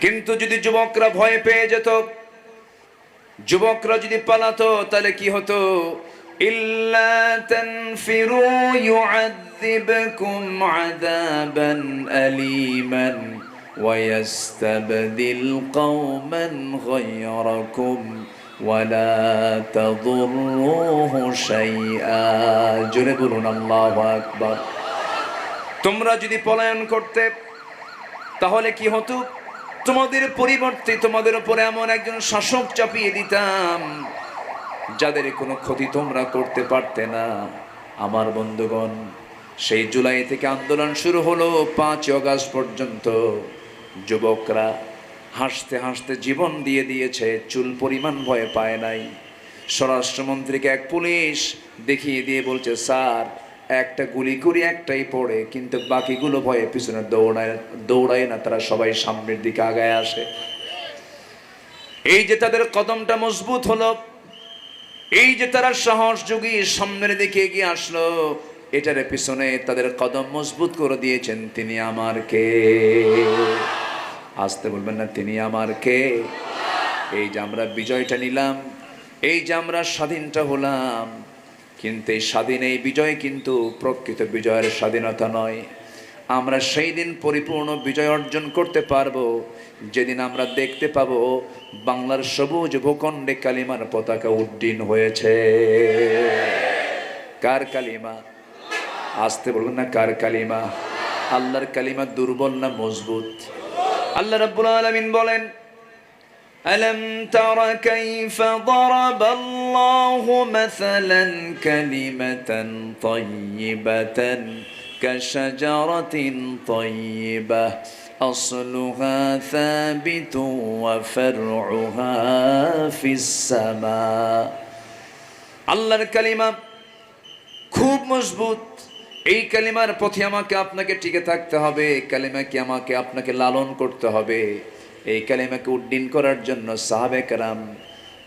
কিন্তু যদি যুবকরা ভয় পেয়ে যেত, যুবকরা যদি পালাতো, তাহলে কি হতো? ইল্লা তানফিরু ইউআযিবকুম আযাবান আলীমান ওয়া ইস্তাবদিল কওমান গায়রাকুম ওয়া লা তাদুররুহু শাইআ। জোরে বলুন আল্লাহু আকবার। তোমরা যদি পলায়ন করতে, তাহলে কি হতো? তোমাদের পরিবর্তে তোমাদের উপরে এমন একজন শাসক চাপিয়ে দিতাম যাদের কোনো ক্ষতি তোমরা করতে পারতে না। আমার বন্ধুগণ, সেই জুলাই থেকে আন্দোলন শুরু হলো 5 আগস্ট পর্যন্ত। যুবকরা হাসতে হাসতে জীবন দিয়ে দিয়েছে, চুল পরিমাণ ভয় পায় নাই। স্বরাষ্ট্রমন্ত্রীকে এক পুলিশ দেখিয়ে দিয়ে বলছে, স্যার, একটা গুলি করি একটাই পড়ে, কিন্তু বাকিগুলো ভয়ে পিছনে দৌড়ায় না, তারা সবাই সামনের দিকে আগায় আসে। এই যে তাদের কদমটা মজবুত হলো, এই যে তারা সাহস যোগী সামনের দিকে এগিয়ে আসলো, এটার পিছনে তাদের কদম মজবুত করে দিয়েছেন তিনি আমার কে। আসতে বলবেন না, তিনি আমার কে। এই যে আমরা বিজয়টা নিলাম, এই যে আমরা স্বাধীনটা হলাম, কিন্তু এই স্বাধীন, এই বিজয় কিন্তু প্রকৃত বিজয়ের স্বাধীনতা নয়। আমরা সেই দিন পরিপূর্ণ বিজয় অর্জন করতে পারবো যেদিন আমরা দেখতে পাবো বাংলার সবুজ ভূখণ্ডে কালিমার পতাকা উড্ডীন হয়েছে। কার কালিমা? আসতে বলবেন না, কার কালিমা? আল্লাহর কালিমা দুর্বল না মজবুত? আল্লাহ রাব্বুল আলামিন বলেন, ألم تر كيف ضرب الله مثلا كلمة طيبة كشجرة طيبة أصلها ثابت وفرعها في السماء। আল্লাহর কালিমা খুব মজবুত। এই কালিমার পথে আমাকে আপনাকে টিকে থাকতে হবে, এই কালিমাকে আমাকে আপনাকে লালন করতে হবে। এই কালিমাকে উড্ডীন করার জন্য সাহাবে কেরাম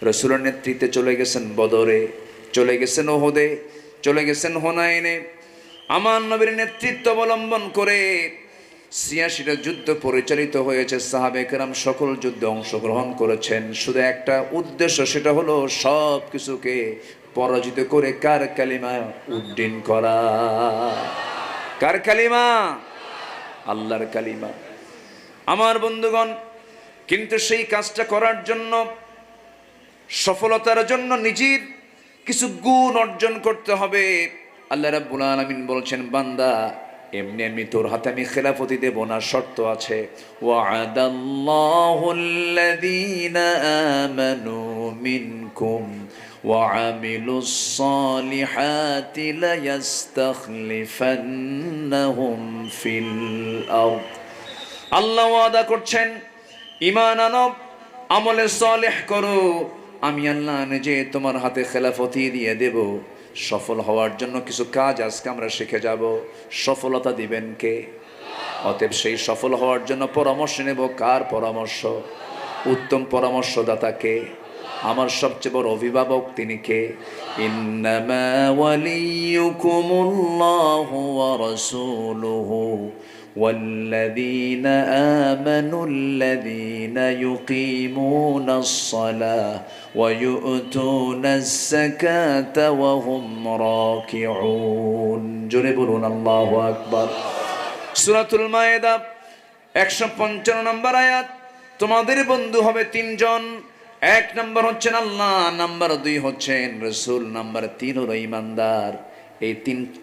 রাসূলের নেতৃত্বে চলে গেছেন বদরে, চলে গেছেন ওহুদে, চলে গেছেন হুনাইনে। আমার নবীর নেতৃত্ব অবলম্বন করে ৮৬টা যুদ্ধ পরিচালিত হয়েছে। সাহাবে কেরাম সকল যুদ্ধে অংশগ্রহণ করেছেন, শুধু একটা উদ্দেশ্য, সেটা হলো সব কিছুকে পরাজিত করে কার কালিমা উড্ডীন করা। কার কালিমা? আল্লাহর কালিমা। আমার বন্ধুগণ, কিন্তু সেই কাজটা করার জন্য, সফলতার জন্য নিজের কিছু গুণ অর্জন করতে হবে। আল্লাহ রাব্বুল আলামিন বলছেন, বান্দা, এমনি এমনি তোর হাতে আমি খেলাফতি দেব না, শর্ত আছে। ওয়া'আদাল্লাহুল্লাযীনা আমানু মিনকুম ওয়া'আমিলুস সালিহাতি লায়াস্তাখলিফান্নাহুম ফিল আরদ। আল্লাহ ওয়াদা করছেন, ঈমান আনো, আমলে সালেহ করো, আমি আল্লাহ নিজে তোমার হাতে খেলাফতি দিয়ে দেব। সফল হওয়ার জন্য কিছু কাজ আজকে আমরা শিখে যাব। সফলতা দিবেন কে? অতএব সেই সফল হওয়ার জন্য পরামর্শ নেব। কার পরামর্শ? উত্তম পরামর্শদাতা কে? আমার সবচেয়ে বড় অভিভাবক তিনি কে? ইন্নামা ওয়ালিয়ুকুমুল্লাহু ওয়া রাসূলুহু والذين آمنوا الذين يقيمون الصلاة ويؤتون الزكاة وهم راكعون। জোরে বলুন আল্লাহু আকবার। সূরাতুল মায়েদা 155 নম্বর আয়াত। তোমাদের বন্ধু হবে 3 জন। 1 নম্বর হচ্ছেন আল্লাহ, নাম্বার 2 হচ্ছেন রাসূল, নাম্বার 3 হলো ঈমানদার।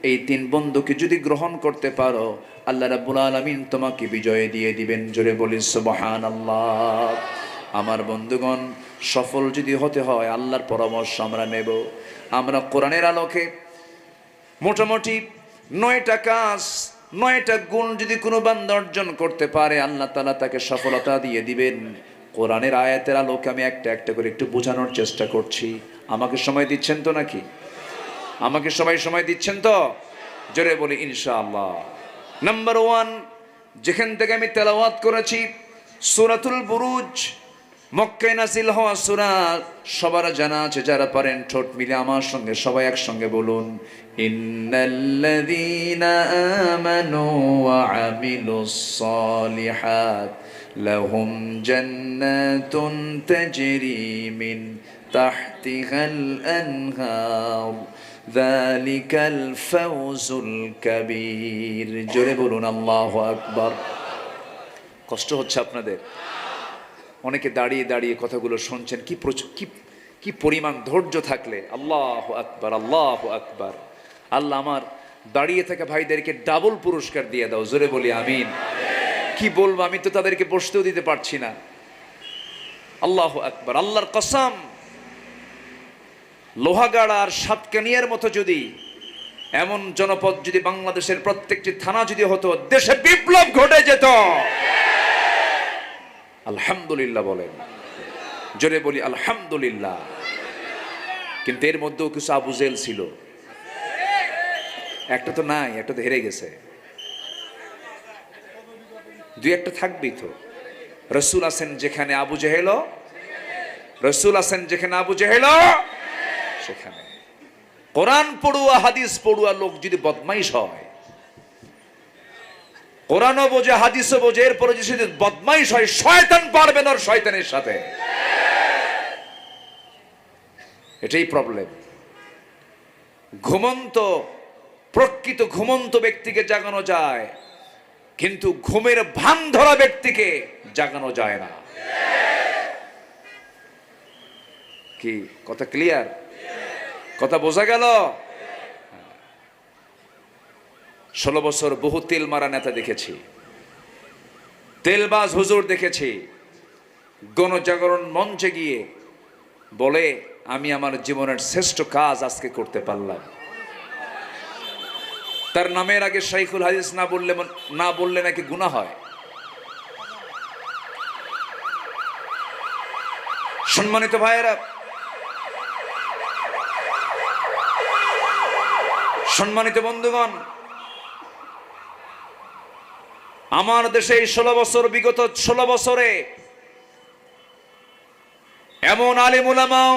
এই তিন বন্ধুকে যদি গ্রহণ করতে পারো, আল্লাহ রাব্বুল আলামিন তোমাকে বিজয় দিয়ে দিবেন। জোরে বলি সুবহানাল্লাহ। আমার বন্ধুগণ, সফল যদি হতে হয় আল্লাহর পরামর্শ আমরা নেব। আমরা কোরআনের আলোকে মোটামুটি 9টা কাজ, 9টা গুণ যদি কোনো বান্দা অর্জন করতে পারে, আল্লাহ তাআলা তাকে সফলতা দিয়ে দিবেন। কোরআনের আয়াতের আলোকে আমি একটা একটা করে একটু বোঝানোর চেষ্টা করছি। আমাকে সময় দিচ্ছেন তো নাকি? আমাকে সবাই সময় দিচ্ছেন তো? জোরে বলি ইনশাআল্লাহ। নাম্বার 1, যেখান থেকে আমি তেলাওয়াত করেছি, সূরাতুল বুরুজ, মক্কায় নাযিল হওয়া সূরা, সবার জানা আছে। যারা পারেন ঠোঁট মিলে আমার সঙ্গে সবাই একসঙ্গে বলুন, ইন্নাল্লাযীনা আমানু ওয়া আমিলুস সালিহাত لهم جنات تجري من تحتها الأنهار ذلك الفوز الكبير জোরে বলুন আল্লাহু আকবার। কষ্ট হচ্ছে আপনাদের? অনেকে দাঁড়িয়ে দাঁড়িয়ে কথাগুলো শুনছেন, কি পরিমাণ ধৈর্য থাকলে। আল্লাহু আকবার, আল্লাহু আকবার। আল্লাহ আমার দাঁড়িয়ে থাকা ভাইদেরকে ডাবল পুরস্কার দিয়ে দাও, জোরে বলি আমিন। কি বলবো, আমি তো তাদেরকে বসতেও দিতে পারছি না। আল্লাহু আকবার। আল্লাহর কসম, লোহাগাড়া আর সাতকানিয়ার মতো যদি এমন জনপদ যদি বাংলাদেশের প্রত্যেকটি থানা যদি হতো, দেশে বিপ্লব ঘটে যেত। আলহামদুলিল্লাহ বলেন, জোরে বলি আলহামদুলিল্লাহ। কিন্তু এর মধ্যেও কিছু আবু জেল ছিল। একটা তো নাই, একটা তো হেরে গেছে, দুই একটা থাকবেই তো। রসুল আছেন যেখানে আবু জেহেল, রসুল আছেন যেখানে আবু জেহেল সেখানে। কোরআন পড়ুয়া হাদিস পড়ুয়া লোক যদি বদমাইশ হয়, কোরআনও বোঝে হাদিসও বোঝে, এরপরে যদি বদমাইশ হয়, শয়তান পারবে না শয়তানের সাথে। এটাই প্রবলেম। ঘুমন্ত, প্রকৃত ঘুমন্ত ব্যক্তিকে জাগানো যায়, কিন্তু ঘুমের ভান ধরা ব্যক্তিকে জাগানো যায় না। কি কথা ক্লিয়ার? কথা বোঝা গেল? 16 বছর বহু তেল মারা নেতা দেখেছি, তেলবাজ হুজুর দেখেছি, গণজাগরণ মঞ্চে গিয়ে বলে আমি আমার জীবনের শ্রেষ্ঠ কাজ আজকে করতে পারলাম। তার নামের আগে শাইখুল হাদিস না বললে নাকি গুনাহ হয়। সম্মানিত ভাইয়েরা, সম্মানিত বন্ধুগণ, আমার দেশে 16 বছর, বিগত 16 বছরে এমন আলেম উলামাও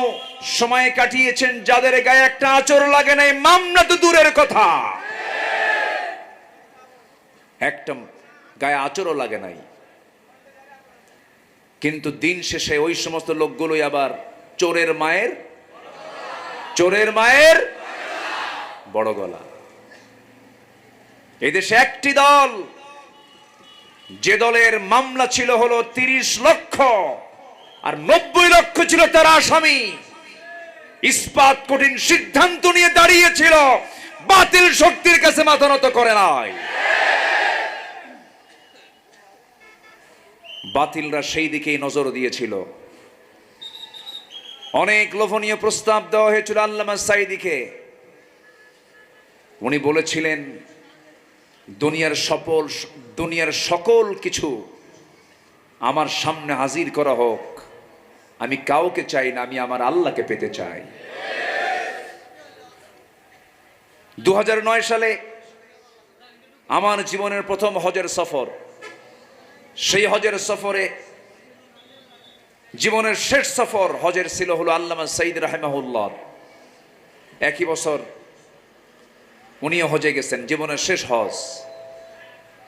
সময় কাটিয়েছেন যাদের গায়ে একটা আঁচড় লাগে নাই। মামলা তো দূরের কথা, একটা গায়ে আঁচড়ও লাগে নাই। কিন্তু দিন শেষে ওই সমস্ত লোকগুলোই আবার চোরের মায়ের বড় গলা। এই দেশে একটি দল, যে দলের মামলা ছিল হলো 30 লক্ষ, আর 90 লক্ষ ছিল তার আসামি। ইস্পাত কঠিন সিদ্ধান্ত নিয়ে দাঁড়িয়েছিল, বাতিল শক্তির কাছে মাথা নত করে নাই। বাতিলরা সেই দিকেই নজর দিয়েছিল। অনেক লোভনীয় প্রস্তাব দেওয়া হয়েছিল আল্লামা সাঈদীকে। উনি বলেছিলেন দুনিয়ার সকল কিছু আমার সামনে হাজির করা হোক, আমি কাউকে চাই না, আমি আমার আল্লাহকে পেতে চাই। 2009 সালে আমার জীবনের প্রথম হজের সফর। সেই হজের সফরে, জীবনের শেষ সফর হজের ছিল হলো আল্লামা সাঈদ রাহিমাহুল্লাহ। একই বছর উনিও হজে গেছেন, জীবনের শেষ হজ।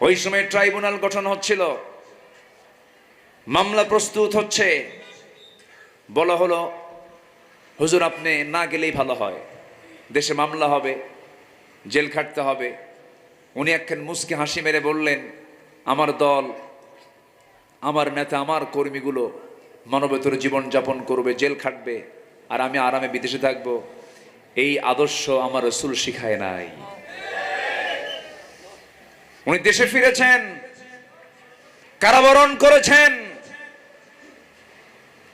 ওই সময় ট্রাইব্যুনাল গঠন হচ্ছিল, মামলা প্রস্তুত হচ্ছে। বলা হলো হুজুর আপনি না গেলেই ভালো হয়, দেশে মামলা হবে, জেল খাটতে হবে। উনি একখান মুচকি হাসি মেরে বললেন, আমার দল, আমার নেতা, আমার কর্মীগুলো মানবেতর জীবন যাপন করবে, জেল খাটবে, আর আমি আরামে বিদেশে থাকবো। এই আদর্শ আমার রাসূল শিখায় নাই। উনি দেশে ফিরেছেন, কারাবরণ করেছেন।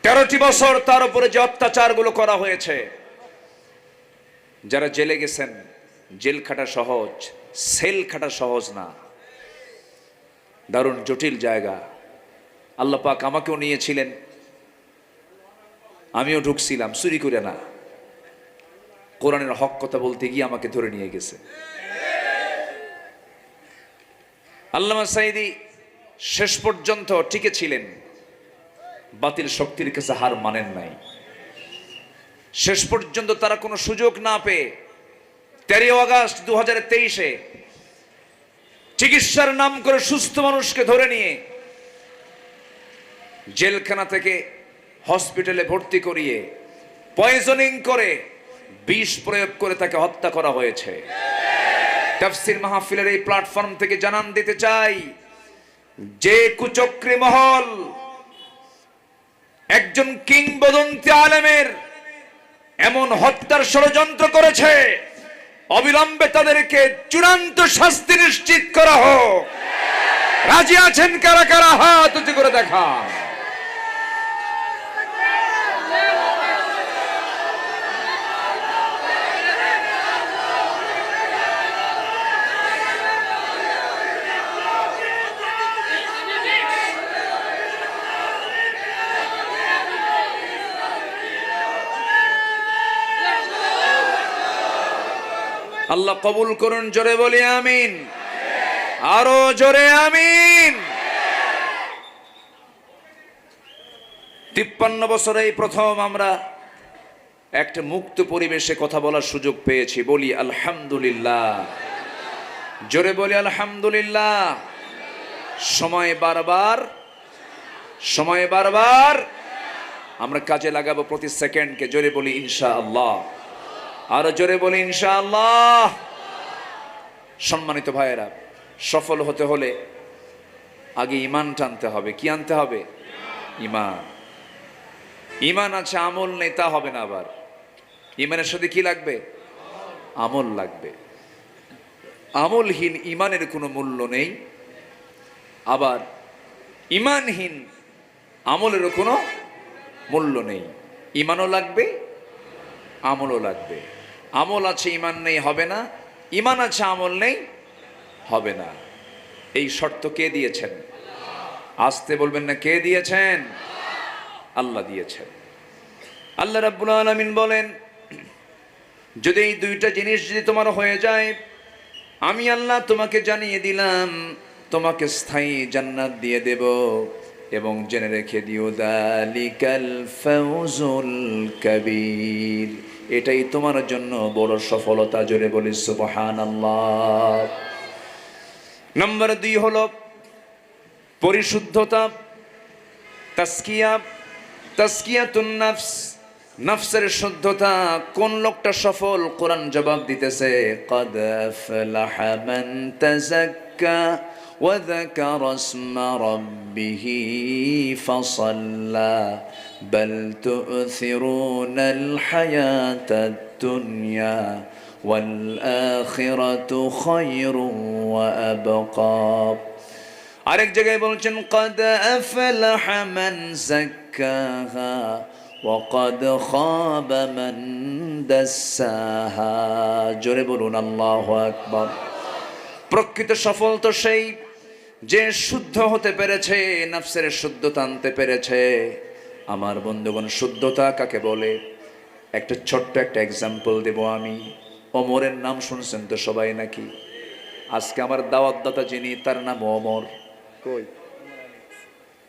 13টি বছর তার উপরে যে অত্যাচারগুলো করা হয়েছে। যারা জেলে গেছেন, জেল খাটা সহজ, সেল খাটা সহজ না, দারুণ জটিল জায়গা। আল্লাহ পাক আমাকেও নিয়েছিলেন, আমিও ঢুকছিলাম, চুরি করে না, কোরআনের হক কথা বলতে গিয়ে আমাকে ধরে নিয়ে গেছে। আল্লামা সাঈদী শেষ পর্যন্ত টিকে ছিলেন, বাতিল শক্তির কাছে হার মানেন নাই। শেষ পর্যন্ত তারা কোনো সুযোগ না পেয়ে 13 আগস্ট 2023-এ চিকিৎসার নাম করে সুস্থ মানুষকে ধরে নিয়ে জেলখানা থেকে হসপিটালে ভর্তি করিয়ে পয়জনিং করে বিষ প্রয়োগ করে তাকে হত্যা করা হয়েছে। তাফসীর মাহফিলের এই প্ল্যাটফর্ম থেকে জানান দিতে চাই, যে কুচক্রী মহল একজন কিংবদন্তি আলেমের এমন হত্যার ষড়যন্ত্র করেছে, অবিলম্বে তাদেরকে চূড়ান্ত শাস্তি নিশ্চিত করা হোক। রাজি আছেন কারা কারা? হাত উঁচু করে দেখা। আল্লাহ কবুল করুন, জোরে বলি আমিন, আরো জোরে আমিন। 53 বছরে এই প্রথম আমরা একটা মুক্ত পরিবেশে কথা বলার সুযোগ পেয়েছি। বলি আলহামদুলিল্লাহ, জোরে বলি আলহামদুলিল্লাহ। সময় বারবার আমরা কাজে লাগাবো প্রতি সেকেন্ডকে। জোরে বলি ইনশাআল্লাহ, আরো জোরে বলি ইনশাআল্লাহ। সম্মানিত ভাইয়েরা, সফল হতে হলে আগে ঈমান টানতে হবে। কি আনতে হবে? ঈমান। ঈমান আছে, আমল নেই, তা হবে না। আবার ঈমানের সাথে কি লাগবে? আমল লাগবে। আমলহীন ঈমানের কোনো মূল্য নেই, আবার ঈমানহীন আমলেরও কোনো মূল্য নেই। ঈমানও লাগবে, আমলও লাগবে। আমল আছে ঈমান নেই, হবে না। ঈমান আছে আমল নেই, হবে না। এই শর্ত কে দিয়েছেন? আসতে বলবেন না, কে দিয়েছেন? আল্লাহ দিয়েছেন। আল্লাহ রাব্বুল আলামিন বলেন, যদি এই দুইটা জিনিস যদি তোমার হয়ে যায়, আমি আল্লাহ তোমাকে জানিয়ে দিলাম, তোমাকে স্থায়ী জান্নাত দিয়ে দেব। এবং জেনে রেখে দিও, যালিকাল ফাওজুল কাবীর, এটাই তোমার জন্য বড় সফলতা। জোরে বলি সুবহানাল্লাহ। নাম্বার 2 হলো পরিশুদ্ধতা, তাসকিয়াতুন নাফস, নফসের শুদ্ধতা। কোন লোকটা সফল? কোরআন জবাব দিতেছে, ক্বাদ আফলাহা মান তাযাক্কা ওয়া যাকারা ইসমা রাব্বিহি ফাসাল্লা বাল তু'থিরুনাল হায়াতাদ দুনিয়া ওয়াল আখিরাতু খায়রুন ওয়া আবকা। আরেক জায়গায় বলছেন, ক্বাদ আফলাহা মান যাক্কাহা ওয়াকাদ খাবা মান দাসসাহা। জোরে বলুন আল্লাহু আকবার। প্রকৃত সফল তো সেই যে শুদ্ধ হতে পেরেছে, নফসের শুদ্ধতা আনতে পেরেছে। আমার বন্ধুগণ, শুদ্ধতা কাকে বলে? একটা ছোট্ট একটা এক্সাম্পল দেব আমি। ওমরের নাম শুনছেন তো সবাই নাকি? আজকে আমার দাওয়াতদাতা যিনি, তার নাম ওমর। কই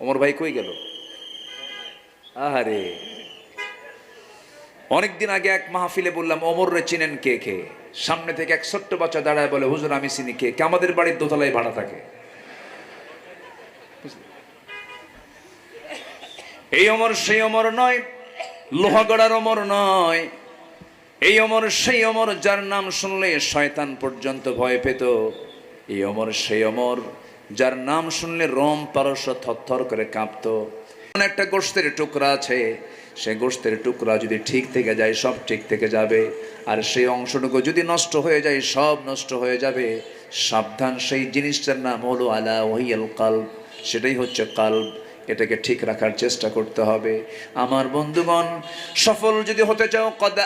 ওমর ভাই? কই গেল? আহারে, অনেকদিন আগে এক মাহফিলে বললাম, ওমর রে চিনেন কে কে? সামনে থেকে এক ছোট্ট বাচ্চা দাঁড়ায় বলে, হুজুর আমি চিনি। কে? আমাদের বাড়ির দোতলায় ভাড়া থাকে। এই ওমর সেই ওমর নয়, লোহাগড়ার ওমর নয়। এই ওমর সেই ওমর যার নাম শুনলে শয়তান পর্যন্ত ভয় পেত। এই ওমর সেই ওমর যার নাম শুনলে রোম পারস্য থরথর করে কাঁপতো। একটা গোশতের টুকরা আছে, সেই গোশতের টুকরা যদি ঠিক থেকে যায়, সব ঠিক থেকে যাবে। আর সেই অংশটুকু যদি নষ্ট হয়ে যায়, সব নষ্ট হয়ে যাবে। সাবধান, সেই জিনিসটার নাম হলো আলা ওয়াহিয়াল কলব, সেটাই হচ্ছে কলব। এটাকে ঠিক রাখার চেষ্টা করতে হবে। আমার বন্ধুগণ, সফল যদি হতে চাও, ক্বাদ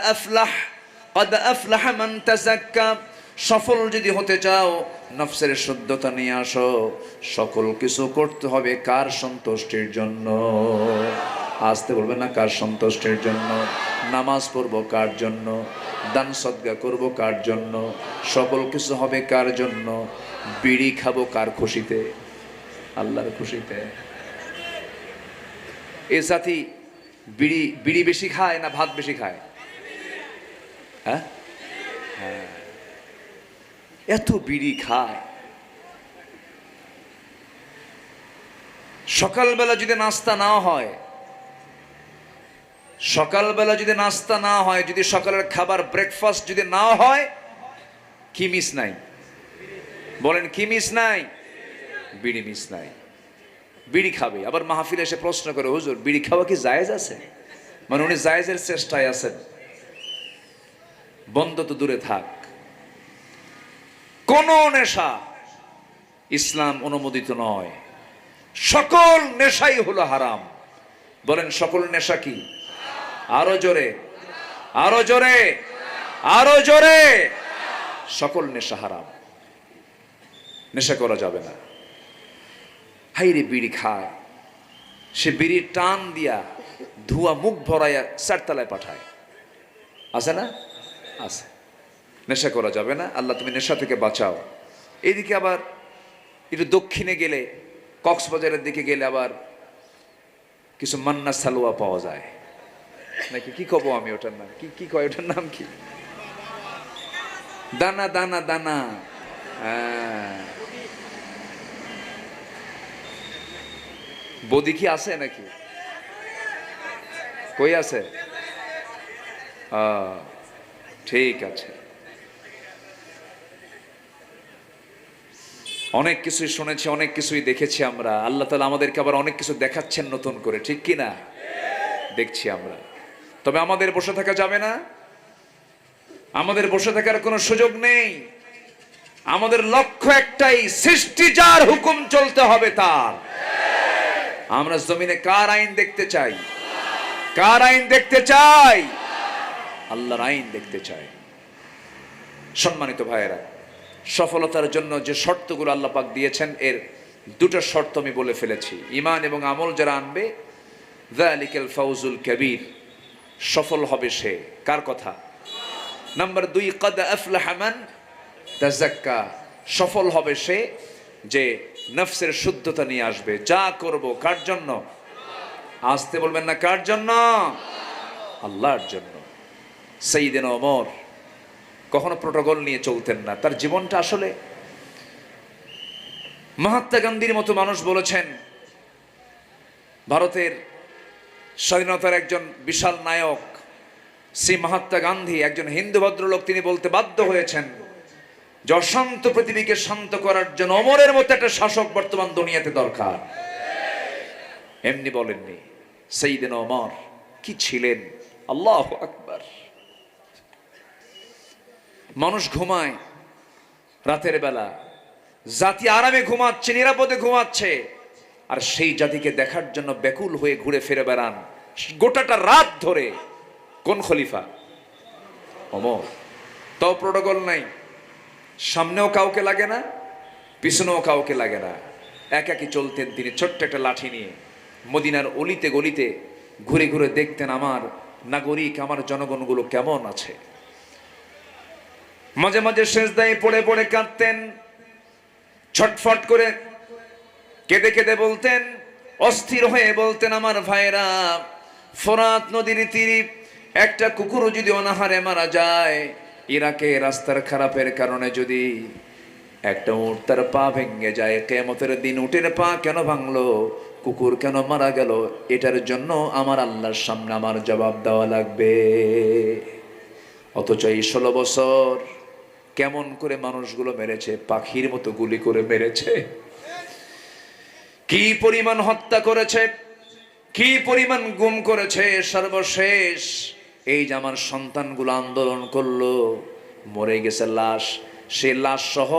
আফলাহ মান তাযাক্কা, সফল যদি হতে চাও, নফসের শুদ্ধতা নিয়ে আসো। সকল কিছু করতে হবে কার সন্তুষ্টির জন্য? আসতে বলবেন না, কার সন্তুষ্টির জন্য? নামাজ পড়বো কার জন্য? দান সদকা করবো কার জন্য? সকল কিছু হবে কার জন্য? বিড়ি খাবো কার খুশিতে? আল্লাহর খুশিতে। এ সাথী বিড়ি বেশি খায় না ভাত বেশি খায়? হ্যাঁ, এত বিড়ি খায়। সকালবেলা যদি নাস্তা না হয়, সকালবেলা যদি নাস্তা না হয়, যদি সকালের খাবার ব্রেকফাস্ট যদি না হয়, কি মিস নাই? বলেন কি মিস নাই? বিড়ি মিস নাই। বিড়ি খাবে, আবার মাহফিলে এসে প্রশ্ন করে, হুজুর বিড়ি খাওয়া কি জায়েজ আছে? মানে উনি জায়েজের চেষ্টায় আছেন। বন্ধ তো দূরে থাক, কোন নেশা ইসলাম অনুমোদিত নয়। সকল নেশাই হলো হারাম। বলেন সকল নেশা কি? আরো জোরে, আরো জোরে, আরো জোরে। সকল নেশা হারাম, নেশা করা যাবে না। হাইরে বিড়ি খায়, সে বিড়ির টান দিয়া ধোঁয়া মুখ ভরাইয়া চারতলায় পাঠায়, আছে না? আছে। নেশা করা যাবে না। আল্লাহ তুমি নেশা থেকে বাঁচাও। এইদিকে আবার একটু দক্ষিণে গেলে, কক্সবাজারের দিকে গেলে আবার কিছু মান্না সালোয়া পাওয়া যায় নাকি, কি কব আমি ওটার নাম কি, কি কয় ওটার নাম কি? দানা দানা দানা। বদি কি আছে নাকি? কই আছে? ঠিক আছে। অনেক কিছুই শুনেছি, অনেক কিছুই দেখেছি আমরা। আল্লাহ তাআলা আমাদেরকে আবার অনেক কিছু দেখাচ্ছেন নতুন করে, ঠিক কি না? দেখছি আমরা। তবে আমাদের বসে থাকা যাবে না, আমাদের বসে থাকার কোনো সুযোগ নেই। আমাদের লক্ষ্য একটাই, সৃষ্টি যার হুকুম চলতে হবে তার। আমরা জমিনে কার আইন দেখতে চাই? কার আইন দেখতে চাই? আল্লাহর আইন দেখতে চাই। সম্মানিত ভাইয়েরা, সফলতার জন্য যে শর্তগুলো আল্লাহ পাক দিয়েছেন, এর দুটো শর্ত আমি বলে ফেলেছি। ঈমান এবং আমল যারা আনবে, যালিকাল ফাউজুল কাবীর, সফল হবে সে। কার কথা? নাম্বার 2, ক্বাদ আফলাহা মান তাযাক্কা, সফল হবে সে যে নফসের শুদ্ধতা নিয়ে আসবে। যা করব কার জন্য? আসতে বলবেন না, কার জন্য? আল্লাহর জন্য। সাইয়েদনা ওমর কখনো প্রোটোকল নিয়ে চলতেন না। তার জীবনটা আসলে, মহাত্মা গান্ধীর মতো মানুষ বলেছেন, ভারতের স্বাধীনতার একজন বিশাল নায়ক শ্রী মহাত্মা গান্ধী, একজন হিন্দু ভদ্রলোক, তিনি বলতে বাধ্য হয়েছেন যে অশান্ত পৃথিবীকে শান্ত করার জন্য ওমরের মতো একটা শাসক বর্তমান দুনিয়াতে দরকার। এমনি বলেননি। সাইয়েদনা ওমর কি ছিলেন! আল্লাহু আকবার। মানুষ ঘুমায় রাতের বেলা, জাতি আরামে ঘুমাচ্ছে, নিরাপদে ঘুমাচ্ছে, আর সেই জাতিকে দেখার জন্য ব্যাকুল হয়ে ঘুরে ফিরে বেড়ান গোটাটা রাত ধরে। কোন খলিফা? ওমর। তাও প্রোটোকল নাই, সামনেও কাউকে লাগে না, পিছনেও কাউকে লাগে না, একাকি চলতেন তিনি ছোট্ট একটা লাঠি নিয়ে। মদিনার অলিতে গলিতে ঘুরে ঘুরে দেখতেন আমার নাগরিক, আমার জনগণগুলো কেমন আছে। মাঝে মাঝে সেজদায় পড়ে পড়ে কাঁদতেন, ছটফট করে কেঁদে কেঁদে বলতেন, অস্থির হয়ে বলতেন, আমার ভাইরা, ফোরাত নদীর তীরে একটা কুকুরও যদি অনাহারে মারা যায়, ইরাকে রাস্তার খারাপের কারণে যদি একটা উট তার পা ভেঙে যায়, কিয়ামতের দিন উটের পা কেন ভাঙলো, কুকুর কেন মারা গেল, এটার জন্য আমার আল্লাহর সামনে আমার জবাব দেওয়া লাগবে। অথচ এই 16 বছর কেমন করে মানুষগুলো মেরেছে, পাখির মতো গুলি করে মেরেছে। কি পরিমাণ হত্যা করেছে, কি পরিমাণ গুম করেছে। সর্বশেষ এই যে আমার সন্তানগুলো আন্দোলন করলো, মরে গেছে লাশ, সে লাশ সহ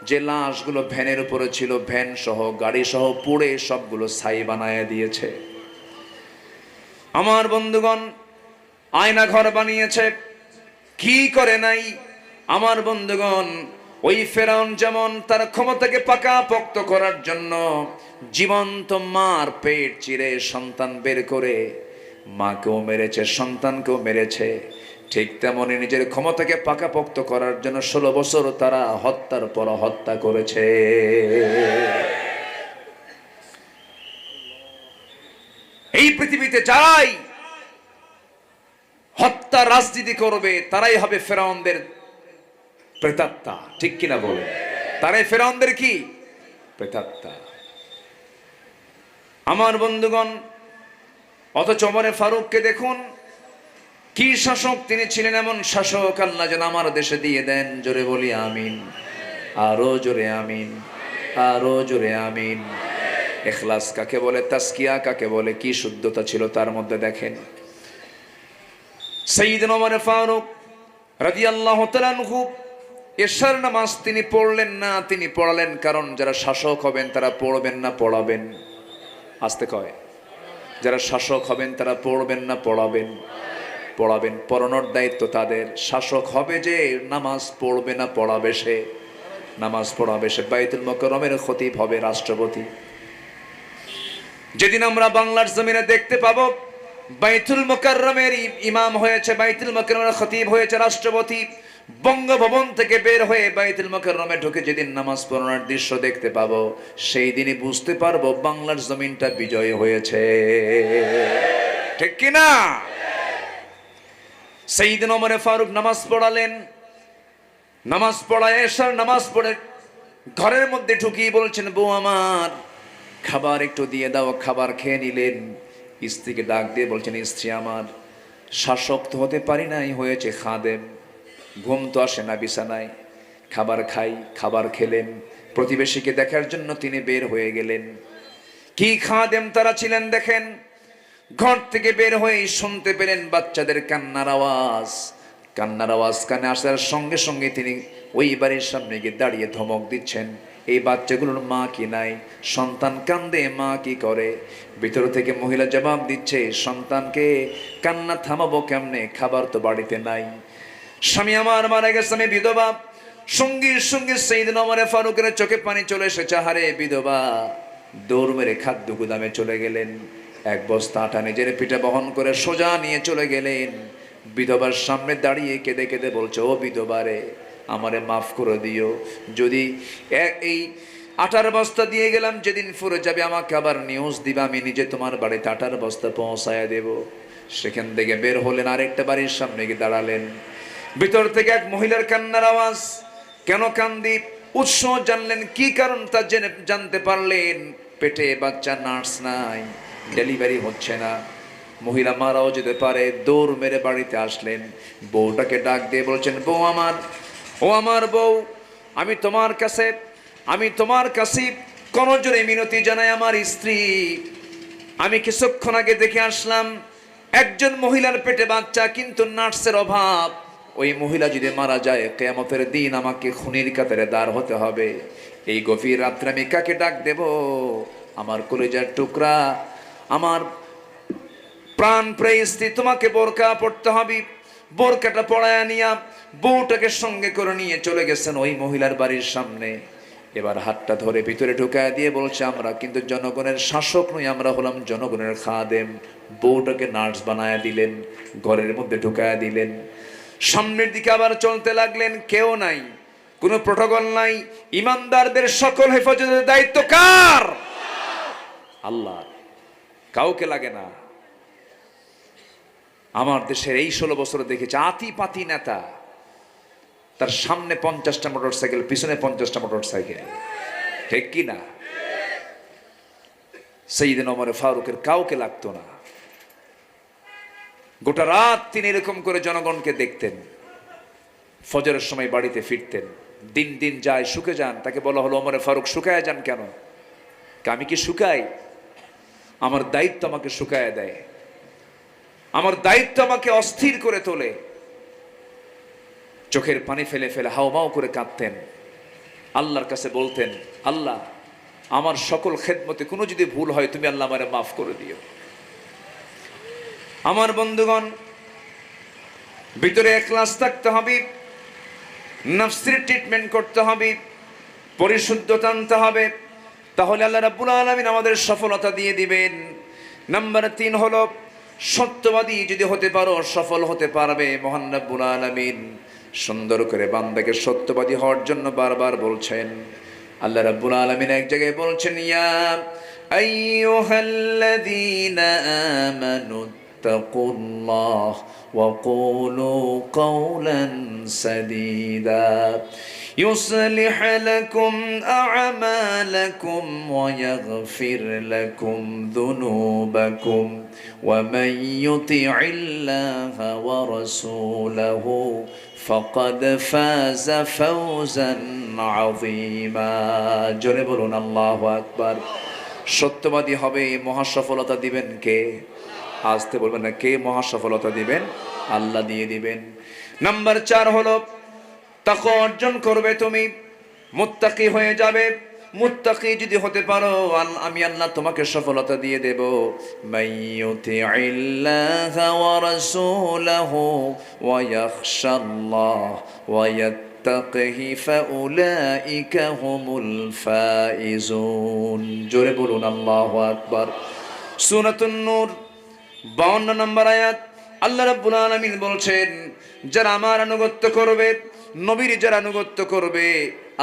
যে লাশগুলো ভ্যানের উপরে ছিল, ভ্যান সহ গাড়ি সহ পুড়ে সবগুলো ছাই বানায় দিয়েছে। আমার বন্ধুগণ আয়না ঘর বানিয়েছে, কি করে নাই? আমার বন্ধুগণ ওই ফেরাউন যেমন তার ক্ষমতাকে পাকাপোক্ত করার জন্য জীবন্ত মার পেট চিরে সন্তান বের করে মাকেও মেরেছে, সন্তানকেও মেরেছে, ঠিক তেমনি নিজের ক্ষমতাকে পাকাপোক্ত করার জন্য 16 বছর তারা হত্যার পর হত্যা করেছে। এই পৃথিবীতে যারাই হত্যা রাজনীতি করবে তারাই হবে ফেরাউনদের প্রেতাত্মা, ঠিক কিনা বলে? তারাই ফেরাউনদের কি? প্রেতাত্মা। আমার বন্ধুগণ, অথচ ওমরে ফারুককে দেখুন, কি শাসক তিনি ছিলেন। এমন শাসক আল্লাহ যেন আমার দেশে দিয়ে দেন। জোরে বলি আমিন, আরো জোরে আমিন, আরো জোরে আমিন। ইখলাস কাকে বলে, তাসকিয়া কাকে বলে, কি শুদ্ধতা ছিল তার মধ্যে দেখেন। সাইয়্যিদনা ওমর ফারুক রাদিয়াল্লাহু তাআলা আনহু এশার নামাজ তিনি পড়লেন না, তিনি পড়ালেন। কারণ যারা শাসক হবেন তারা পড়বেন না পড়াবেন। আসতে কয়, যারা শাসক হবেন তারা পড়বেন না পড়াবেন? পড়াবেন। পড়ানোর দায়িত্ব তাদের। শাসক হবে যে নামাজ পড়বে না পড়াবে সে? নামাজ পড়াবে সে। বাইতুল মুকাররমের খতিব হবে রাষ্ট্রপতি। যেদিন আমরা বাংলার জমিনে দেখতে পাবো বাইতুল মুকাররমের ইমাম হয়েছে, বাইতুল মুকাররমের খতিব হয়েছে রাষ্ট্রপতি, বঙ্গভবন থেকে বের হয়ে বাইতুল মুকাররমে ঢুকে যেদিন নামাজ পড়ানোর দৃশ্য দেখতে পাবো, সেই দিনই বুঝতে পারবো বাংলার জমিনটা বিজয় হয়েছে। ঠিক কিনা? সাইয়্যিদনা ওমর ফারুক নামাজ পড়ালেন। নামাজ পড়ায় এশার নামাজ পড়ে ঘরের মধ্যে ঢুকিয়ে বলছেন, বউ আমার খাবার একটু দিয়ে দাও। খাবার খেয়ে নিলেন। স্ত্রীকে ডাক দিয়ে বলছেন, স্ত্রী আমার, শাসক তো হতে পারি নাই, হয়েছে খাদেম। ঘুম তো আসে না বিছানায়, খাবার খাই। খাবার খেলেন। প্রতিবেশীকে দেখার জন্য তিনি বের হয়ে গেলেন। কি খাদেম তারা ছিলেন দেখেন। ঘর থেকে বের হয়ে শুনতে পেলেন বাচ্চাদের কান্নার আওয়াজ। কান্নার আওয়াজ কানে আসার সঙ্গে সঙ্গে তিনি ওই বাড়ির সামনে গিয়ে দাঁড়িয়ে ধমক দিচ্ছেন, এই বাচ্চাগুলোর মা কি নাই? সন্তান কান্দে, মা কি করে? ভিতর থেকে মহিলা জবাব দিচ্ছে, সন্তানকে কান্না থামাবো কেমনে, খাবার তো বাড়িতে নাই। স্বামী আমার মারা গেছে, আমি বিধবা। সঙ্গী সঙ্গে সাইয়্যিদনা ওমর ফারুকের চোখে পানি চলে এসেছে। হারে বিধবা। দৌড় মেরে খাদ্য গুদামে চলে গেলেন। এক বস্তা আটা নিজের পিঠে বহন করে সোজা নিয়ে চলে গেলেন। বিধবার সামনে দাঁড়িয়ে কেঁদে কেঁদে বলছে, ও বিধবা রে, আমারে মাফ করে দিও। যদি এই আটার বস্তা দিয়ে গেলাম, যেদিন ফুরে যাবে আমাকে আবার নিউজ দিবে, আমি নিজে তোমার বাড়িতে আটার বস্তা পৌঁছায় দেব। সেখান থেকে বের হলেন, আরেকটা বাড়ির সামনে গিয়ে দাঁড়ালেন। ভিতর থেকে এক মহিলার কান্নার আওয়াজ। কেন কান্দি, উৎস জানলেন, কি কারণ তা জেনে জানতে পারলেন। পেটে বাচ্চা, নার্স নাই, ডেলিভারি হচ্ছে না, মহিলা মারাও যেতে পারে। দৌড় মেরে বাড়িতে আসলেন। বউটাকে ডাক দিয়ে বলছেন, বউ আমার, ও আমার বউ, আমি তোমার কাছে করজোড়ে মিনতি জানাই। আমার স্ত্রী, আমি কিছুক্ষণ আগে দেখে আসলাম একজন মহিলার পেটে বাচ্চা, কিন্তু নার্সের অভাব। ওই মহিলা যদি মারা যায়, কিয়ামতের দিন আমাকে খুনির কাতারে দাঁড় হতে হবে। এই গভীর রাত্রে আমি কাকে ডাক দেব? আমার কলিজার টুকরা, আমার প্রাণ প্রিয় স্ত্রী, তোমাকে বোরকা পড়তে হবে। বোরকাটা পড়ায় নিয়া বউটাকে সঙ্গে করে নিয়ে চলে গেছেন ওই মহিলার বাড়ির সামনে। এবার হাতটা ধরে ভিতরে ঢুকায় দিয়ে বলছে, আমরা কিন্তু জনগণের শাসক নই, আমরা হলাম জনগণের খাদেম। বউটাকে নার্স বানায় দিলেন, ঘরের মধ্যে ঢুকায় দিলেন। সামনের দিকে আবার চলতে লাগলেন। কেউ নাই, কোনো প্রটোকল নাই। ইমানদারদের সকল হেফাজতের দায়িত্ব কার? আল্লাহ, কাউকে লাগে না। আমার দেশের এই 16 বছরে দেখেছি আতি পাতি নেতা, তার সামনে 50টা মোটর সাইকেল, পিছনে 50টা মোটর সাইকেল। ঠিক কি না? সাইয়্যিদনা ওমর ফারুকের কাউকে লাগতো না। গোটা রাত তিনি এরকম করে জনগণকে দেখতেন। ফজরের সময় বাড়িতে ফিরতেন। দিন দিন যায়, শুকে যান। তাকে বলা হলো, ওমর ফারুক শুকায় যান কেন? আমি কি শুকাই? আমার দায়িত্ব আমাকে শুকায় দেয়, আমার দায়িত্ব আমাকে অস্থির করে তোলে। চোখের পানি ফেলে ফেলে হাউমাউ করে কাঁদতেন। আল্লাহর কাছে বলতেন, আল্লাহ, আমার সকল খেদমতে কোনো যদি ভুল হয়, তুমি আল্লাহ আমারে মাফ করে দিও। আমার বন্ধুগণ, ভিতরে ইখলাস থাকতে হবে, নফসের ট্রিটমেন্ট করতে হবে, পরিশুদ্ধতা আনতে হবে, তাহলে আল্লাহ রাব্বুল আলামিন আমাদের সফলতা দিয়ে দিবেন। নাম্বার 3 হলো, সত্যবাদী যদি হতে পারো সফল হতে পারবে। মহান রাব্বুল আলামিন সুন্দর করে বান্দাকে সত্যবাদী হওয়ার জন্য বারবার বলছেন। আল্লাহ রাব্বুল আলামিন এক জায়গায় বলছেন, ইয়া আইয়ুহাল্লাযীনা আমানু তাকুল্লাহ ওয়া কুলু কাওলান সাদীদা। يصلح لكم أعمالكم ويغفر لكم ذنوبكم ومن يطع الله ورسوله فقد فاز فوزا عظيما জোরে বলুন আল্লাহু আকবার। সত্যবাদী হবে, মহাসফলতা দিবেন কে? আসতে বলবেন না, কে মহাসফলতা দিবেন? আল্লাহ দিয়ে দিবেন। নাম্বার 4 হলো তাকওয়া অর্জন করবে, তুমি মুত্তাকি হয়ে যাবে। মুত্তাকি যদি হতে পারো, আমি আল্লাহ তোমাকে সফলতা দিয়ে দেব। মাইয়ুতিইল্লাহা ওয়া রাসূলাহু ওয়া ইয়াখশাল্লাহ ওয়া ইয়াত্তাকিহি ফাউলাইকা হুমুল ফাইজুন। জোরে বলুন আল্লাহু আকবার। সূরাতুন নূর 52 নম্বর আয়াত। আল্লাহ রাব্বুল আলামিন বলছেন, যারা আমার আনুগত্য করবে, নবীর যারা আনুগত্য করবে,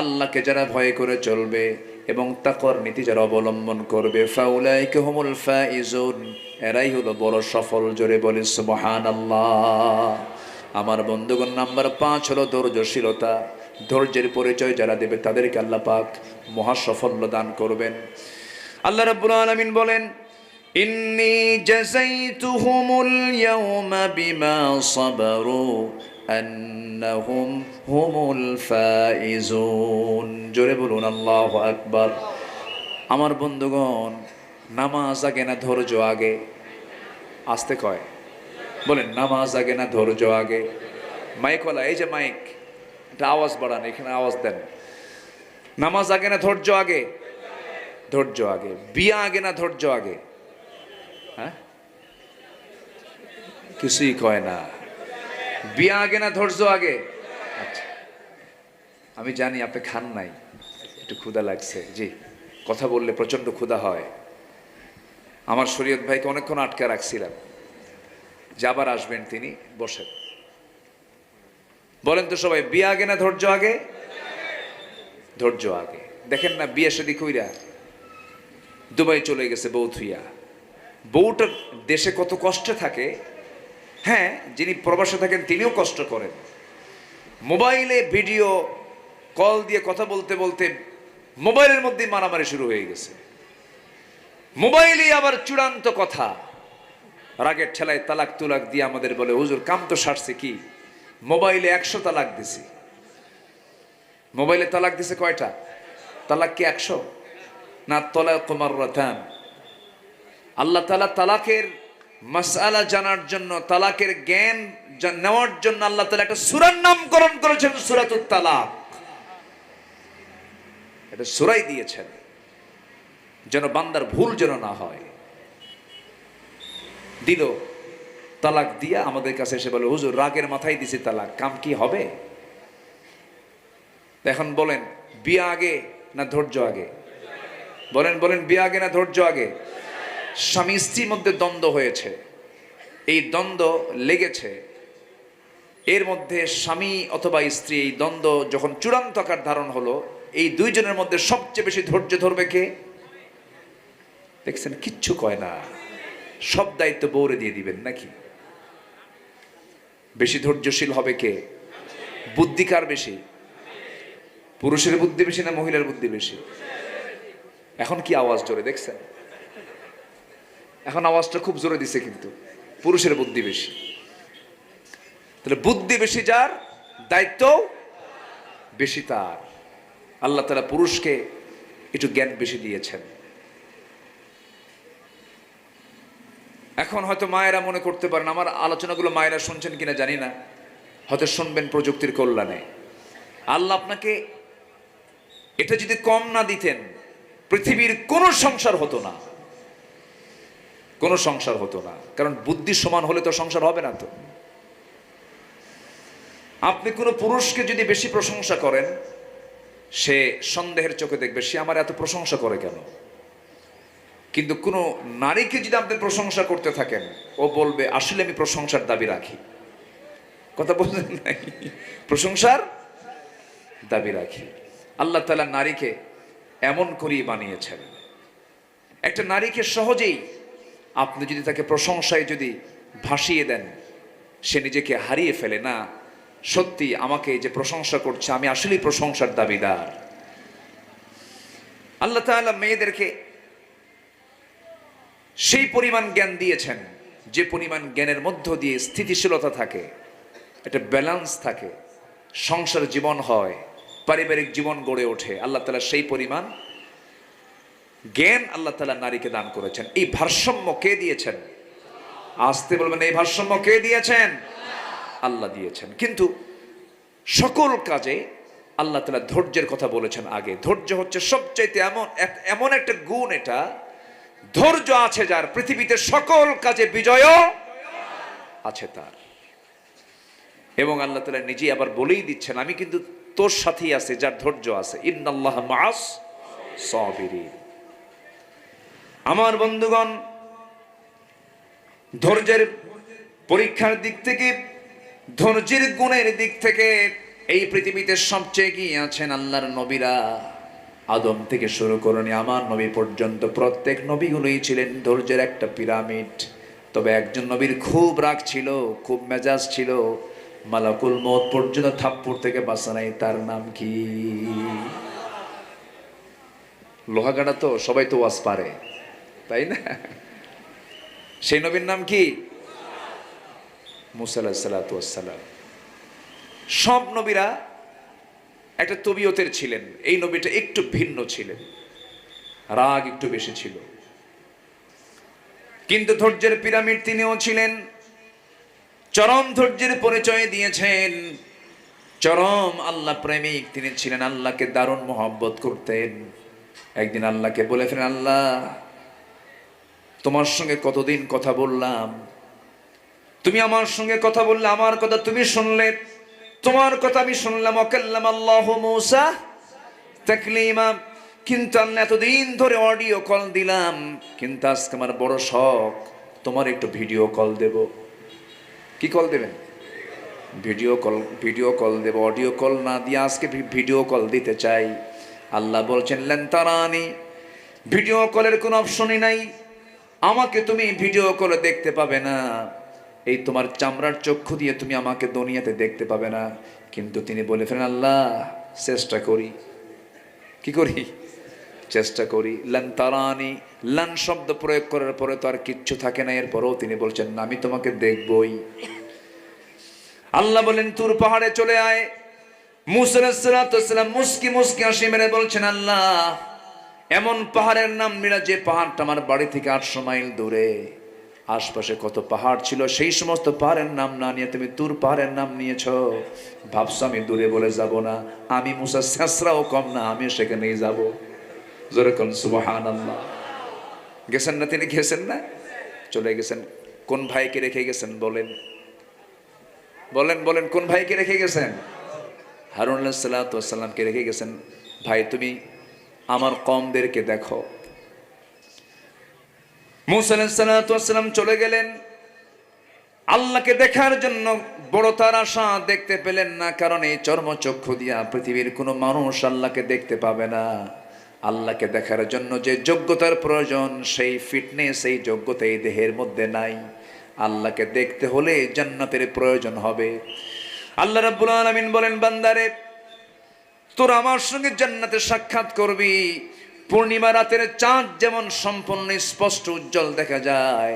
আল্লাহকে যারা ভয় করে চলবে এবং তাকওয়ার নীতি যারা অবলম্বন করবে, ফাউলাইকা হুমুল ফাইজুন, এরাই হলো বড় সফল। জোরে বলি সুবহানাল্লাহ। আমার বন্ধুগণ, নাম্বার 5 হলো ধৈর্যশীলতা। ধৈর্যের পরিচয় যারা দেবে তাদেরকে আল্লাহ পাক মহাসাফল্য দান করবেন। আল্লাহ রাব্বুল আলামিন বলেন, ইন্নী জাযাইতুহুমুল ইয়াওমা বিমা সাবারু আন্নাহুম হুমুল ফাইজুন। জোরে বলুন আল্লাহু আকবার। আমার বন্ধুগণ, নামাজ আগে না ধৈর্য আগে? আসতে কয়, বলেন নামাজ আগে না ধৈর্য আগে? মাইকওয়ালা, এই যে মাইক, এটা আওয়াজ বাড়ান, এখানে আওয়াজ দেন। নামাজ আগে না ধৈর্য আগে? ধৈর্য আগে। বিয়া আগে না ধৈর্য আগে? হ্যাঁ, কিছুই কয় না। বিয়া আগে না ধৈর্য আগে? আচ্ছা, আমি জানি আপনি খান নাই, একটু ক্ষুধা লাগছে। জি, কথা বললে প্রচন্ড ক্ষুধা হয়। আমার শরীয়ত ভাইকে অনেকক্ষণ আটকে রাখছিলাম, যে আবার আসবেন তিনি, বসেন। বলেন তো সবাই, বিয়া আগে না ধৈর্য আগে? ধৈর্য আগে। দেখেন না, বিয়ে শাদী কইরা দুবাই চলে গেছে বউ থুইয়া। বউটা দেশে কত কষ্টে থাকে। হ্যাঁ, যিনি প্রবাসে থাকেন তিনিও কষ্ট করেন। মোবাইলে ভিডিও কল দিয়ে কথা বলতে বলতে মোবাইলের মধ্যে মারামারি শুরু হয়ে গেছে। মোবাইলে আবার চূড়ান্ত কথা, রাগের ঠেলায় তালাক তুলাক দিয়ে আমাদের বলে, হুজুর কাম তো সারছে কি, মোবাইলে 100 তালাক দিছি। মোবাইলে তালাক দিছে কয়টা? তালাক কি 100 না? তালাক মাররাতান। আল্লাহ তাআলা তালাকের মাসআলা জানার জন্য, তালাকের জ্ঞান নেওয়ার জন্য আল্লাহ তাআলা একটা সূরার নামকরণ করেছেন, সূরাতুত তালাক। এটা সূরাই দিয়েছেন যেন বান্দার ভুল যেন না হয়। দিল, তালাক দিয়া আমাদের কাছে এসে বলে, হুজুর রাগের মাথায় দিছি তালাক, কাম কি হবে? এখন বলেন, বিয়া আগে না ধৈর্য আগে? বলেন বলেন, বিয়া আগে না ধৈর্য আগে? স্বামী স্ত্রীর মধ্যে দ্বন্দ্ব হয়েছে, এই দ্বন্দ্ব লেগেছে, এর মধ্যে স্বামী অথবা স্ত্রী এই দ্বন্দ্ব যখন চূড়ান্ত আকার ধারণ হলো, এই দুইজনের মধ্যে সবচেয়ে বেশি ধৈর্য ধরবে কে? দেখছেন, কিচ্ছু কয় না, সব দায়িত্ব বউরে দিয়ে দিবেন নাকি? বেশি ধৈর্যশীল হবে কে? বুদ্ধি কার বেশি? পুরুষের বুদ্ধি বেশি না মহিলার বুদ্ধি বেশি? এখন কি আওয়াজ জোরে, দেখছেন? এখন আওয়াজটা খুব জোরে দিছে, কিন্তু পুরুষের বুদ্ধি বেশি। তাহলে বুদ্ধি বেশি যার, দায়িত্ব বেশি তার। আল্লাহ তাআলা পুরুষকে একটু জ্ঞান বেশি দিয়েছেন। এখন হয়তো মায়েরা মনে করতে পারেন, আমার আলোচনাগুলো মায়েরা শুনছেন কিনা জানি না, হয়তো শুনবেন প্রযুক্তির কল্যাণে। আল্লাহ আপনাকে এটা যদি কম না দিতেন, পৃথিবীর কোনো সংসার হতো না, কোনো সংসার হতো না। কারণ বুদ্ধি সমান হলে তো সংসার হবে না। তো আপনি কোনো পুরুষকে যদি বেশি প্রশংসা করেন, সে সন্দেহের চোখে দেখবে, সে আমার এত প্রশংসা করে কেন। কিন্তু কোনো নারীকে যদি আপনি প্রশংসা করতে থাকেন, ও বলবে আসলে আমি প্রশংসার দাবি রাখি। কথা বলছেন নাই? প্রশংসার দাবি রাখি। আল্লাহ তাআলা নারীকে এমন করেই বানিয়েছেন, একটা নারীকে সহজেই আপনি যদি তাকে প্রশংসায় যদি ভাসিয়ে দেন, সে নিজেকে হারিয়ে ফেলে না। সত্যি আমাকে যে প্রশংসা করছে, আমি আসলেই প্রশংসার দাবিদার। আল্লাহ তাআলা মেয়েদেরকে সেই পরিমাণ জ্ঞান দিয়েছেন যে পরিমাণ জ্ঞানের মধ্য দিয়ে স্থিতিশীলতা থাকে, একটা ব্যালেন্স থাকে, সংসার জীবন হয়, পারিবারিক জীবন গড়ে ওঠে। আল্লাহ তাআলা সেই পরিমাণ জ্ঞান আল্লাহ তাআলা নারীকে দান করেছেন। এই ভারসাম্য কে দিয়েছেন? আসতে বলবেন, এই ভারসাম্য কে দিয়েছেন? আল্লাহ দিয়েছেন। কিন্তু সকল কাজে আল্লাহ তাআলা ধৈর্যের কথা বলেছেন আগে। ধৈর্য হচ্ছে সবচাইতে এমন একটা গুণ, এটা ধৈর্য আছে যার, পৃথিবীতে সকল কাজে বিজয় আছে তার। এবং আল্লাহ তাআলা নিজেই আবার বলেই দিচ্ছেন, আমি কিন্তু তোর সাথেই আছে যার ধৈর্য আছে। ইন্নাল্লাহ মাআস সাবিরিন। আমার বন্ধুগণ, ধৈর্যের পরীক্ষার দিক থেকে, ধৈর্যের গুণের দিক থেকে এই পৃথিবীতে সবচেয়ে এগিয়ে আছেন আল্লাহর নবীরা। আদম থেকে শুরু করে আমার নবী পর্যন্ত প্রত্যেক নবীগুলোই ছিলেন ধৈর্যের একটা পিরামিড। তবে একজন নবীর খুব রাগ ছিল, খুব মেজাজ ছিল, মালাকুল মউত পর্যন্ত থাপ্পড় থেকে বাঁচা নাই। তার নাম কি? লোহাগাড়া তো সবাই তো ওয়াজ পারে, তাই না? সেই নবীর নাম কি? মুসা আলাইহিস সালাতু ওয়াস সালাম। সব নবীরা একটা তবিয়তের ছিলেন, এই নবীটা একটু ভিন্ন ছিলেন, রাগ একটু বেশি ছিল। কিন্তু ধৈর্যের পিরামিড তিনিও ছিলেন। চরম ধৈর্যের পরিচয় দিয়েছেন, চরম আল্লাহ প্রেমিক তিনি ছিলেন, আল্লাহকে দারুণ মহব্বত করতেন। একদিন আল্লাহকে বলে ফেলেন, আল্লাহ তোমার সঙ্গে কতদিন কথা বললাম, তুমি আমার সঙ্গে কথা বললে, আমার কথা তুমি শুনলে, তোমার কথা আমি শুনলাম। ওয়াকাল্লাম আল্লাহু মূসা তাকলিমা। কিন্তু আল্লাহ এতদিন ধরে অডিও কল দিলাম, কিন্তু আজকে আমার বড় শখ, তোমার একটু ভিডিও কল দেব। কি কল দেবেন? ভিডিও কল দেব। অডিও কল না দিয়ে আজকে ভিডিও কল দিতে চাই। আল্লাহ বলছেন, লান তারানি, ভিডিও কলের কোনো অপশনই নাই, আমাকে তুমি ভিডিও কলে দেখতে পাবে না। এই তোমার চামড়ার চক্ষু দিয়ে তুমি আমাকে দুনিয়াতে দেখতে পাবে না। কিন্তু তিনি বলে ফেলেন, আল্লাহ চেষ্টা করি। কি করি? চেষ্টা করি। লান তারানি, লান শব্দ প্রয়োগ করার পরে তো আর কিচ্ছু থাকে না, এরপরেও তিনি বলছেন, আমি তোমাকে দেখবই। আল্লাহ বলেন, তুর পাহাড়ে চলে আয়। মূসা আলাইহিস সালাম মুস্কি মুস্কি হাসি মেরে বলছেন, আল্লাহ এমন পাহাড়ের নাম নিলা যে পাহাড়টা আমার বাড়ি থেকে 800 মাইল দূরে। আশপাশে কত পাহাড় ছিল, সেই সমস্ত পাহাড়ের নাম না নিয়ে তুমি তুর পাহাড়ের নাম নিয়েছ। ভাবছো আমি দূরে বলে যাব না? আমি মুসা শেষরাও কম না, আমি সেখানেই যাব। জোরে কোন সুবহানাল্লাহ। গেছেন না তিনি? গেছেন না? চলে গেছেন। কোন ভাইকে রেখে গেছেন বলেন? বলেন বলেন, কোন ভাইকে রেখে গেছেন? হারুন আলাইহিস সালাতু ওয়াস সালামকে রেখে গেছেন। ভাই তুমি আমার কওমদেরকে দেখো। মূসা আলাইহিস সালাতু ওয়াস সালাম চলে গেলেন আল্লাহকে দেখার জন্য। বড় তার আশা, দেখতে পেলেন না, কারণ এই চর্মচক্ষু দিয়া পৃথিবীর কোনো মানুষ আল্লাহকে দেখতে পাবে না। আল্লাহকে দেখার জন্য যে যোগ্যতার প্রয়োজন, সেই ফিটনেস, এই যোগ্যতা এই দেহের মধ্যে নাই। আল্লাহকে দেখতে হলে জান্নাতের প্রয়োজন হবে। আল্লাহ রাব্বুল আলামিন বলেন, বান্দারে তোরা আমার সঙ্গে জান্নাতে সাক্ষাৎ করবি। পূর্ণিমা রাতের চাঁদ যেমন সম্পূর্ণ স্পষ্ট উজ্জ্বল দেখা যায়,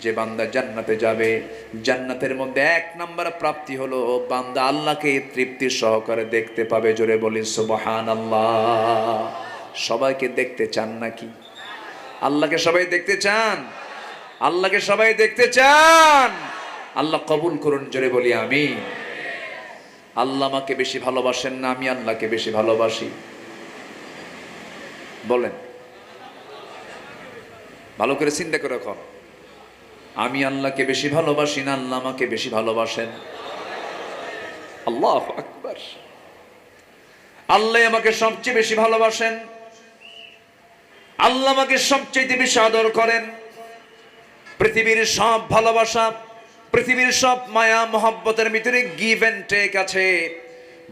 যে বান্দা জান্নাতে যাবে, জান্নাতের মধ্যে 1 নম্বর প্রাপ্তি হলো বান্দা আল্লাহকে তৃপ্তি সহকারে দেখতে পাবে। জোরে বলি সুবহানাল্লাহ। সবাইকে দেখতে চান নাকি? আল্লাহকে সবাই দেখতে চান? আল্লাহকে সবাই দেখতে চান? আল্লাহ কবুল করুন। জোরে বলি আমিন। আল্লাহ আমাকে বেশি ভালোবাসেন না আমি আল্লাহকে বেশি ভালোবাসি? বলেন, ভালো করে চিন্তা করে রাখুন। আমি আল্লাহকে বেশি ভালোবাসি না আল্লাহ আমাকে বেশি ভালোবাসেন? আল্লাহু আকবার। আল্লাহ আমাকে সবচেয়ে বেশি ভালোবাসেন, আল্লাহ আমাকে সবচেয়ে বেশি আদর করেন। পৃথিবীর সব ভালোবাসা, পৃথিবীর সব মায়া মহব্বতের ভিতরে গিভ এন্ড টেক আছে।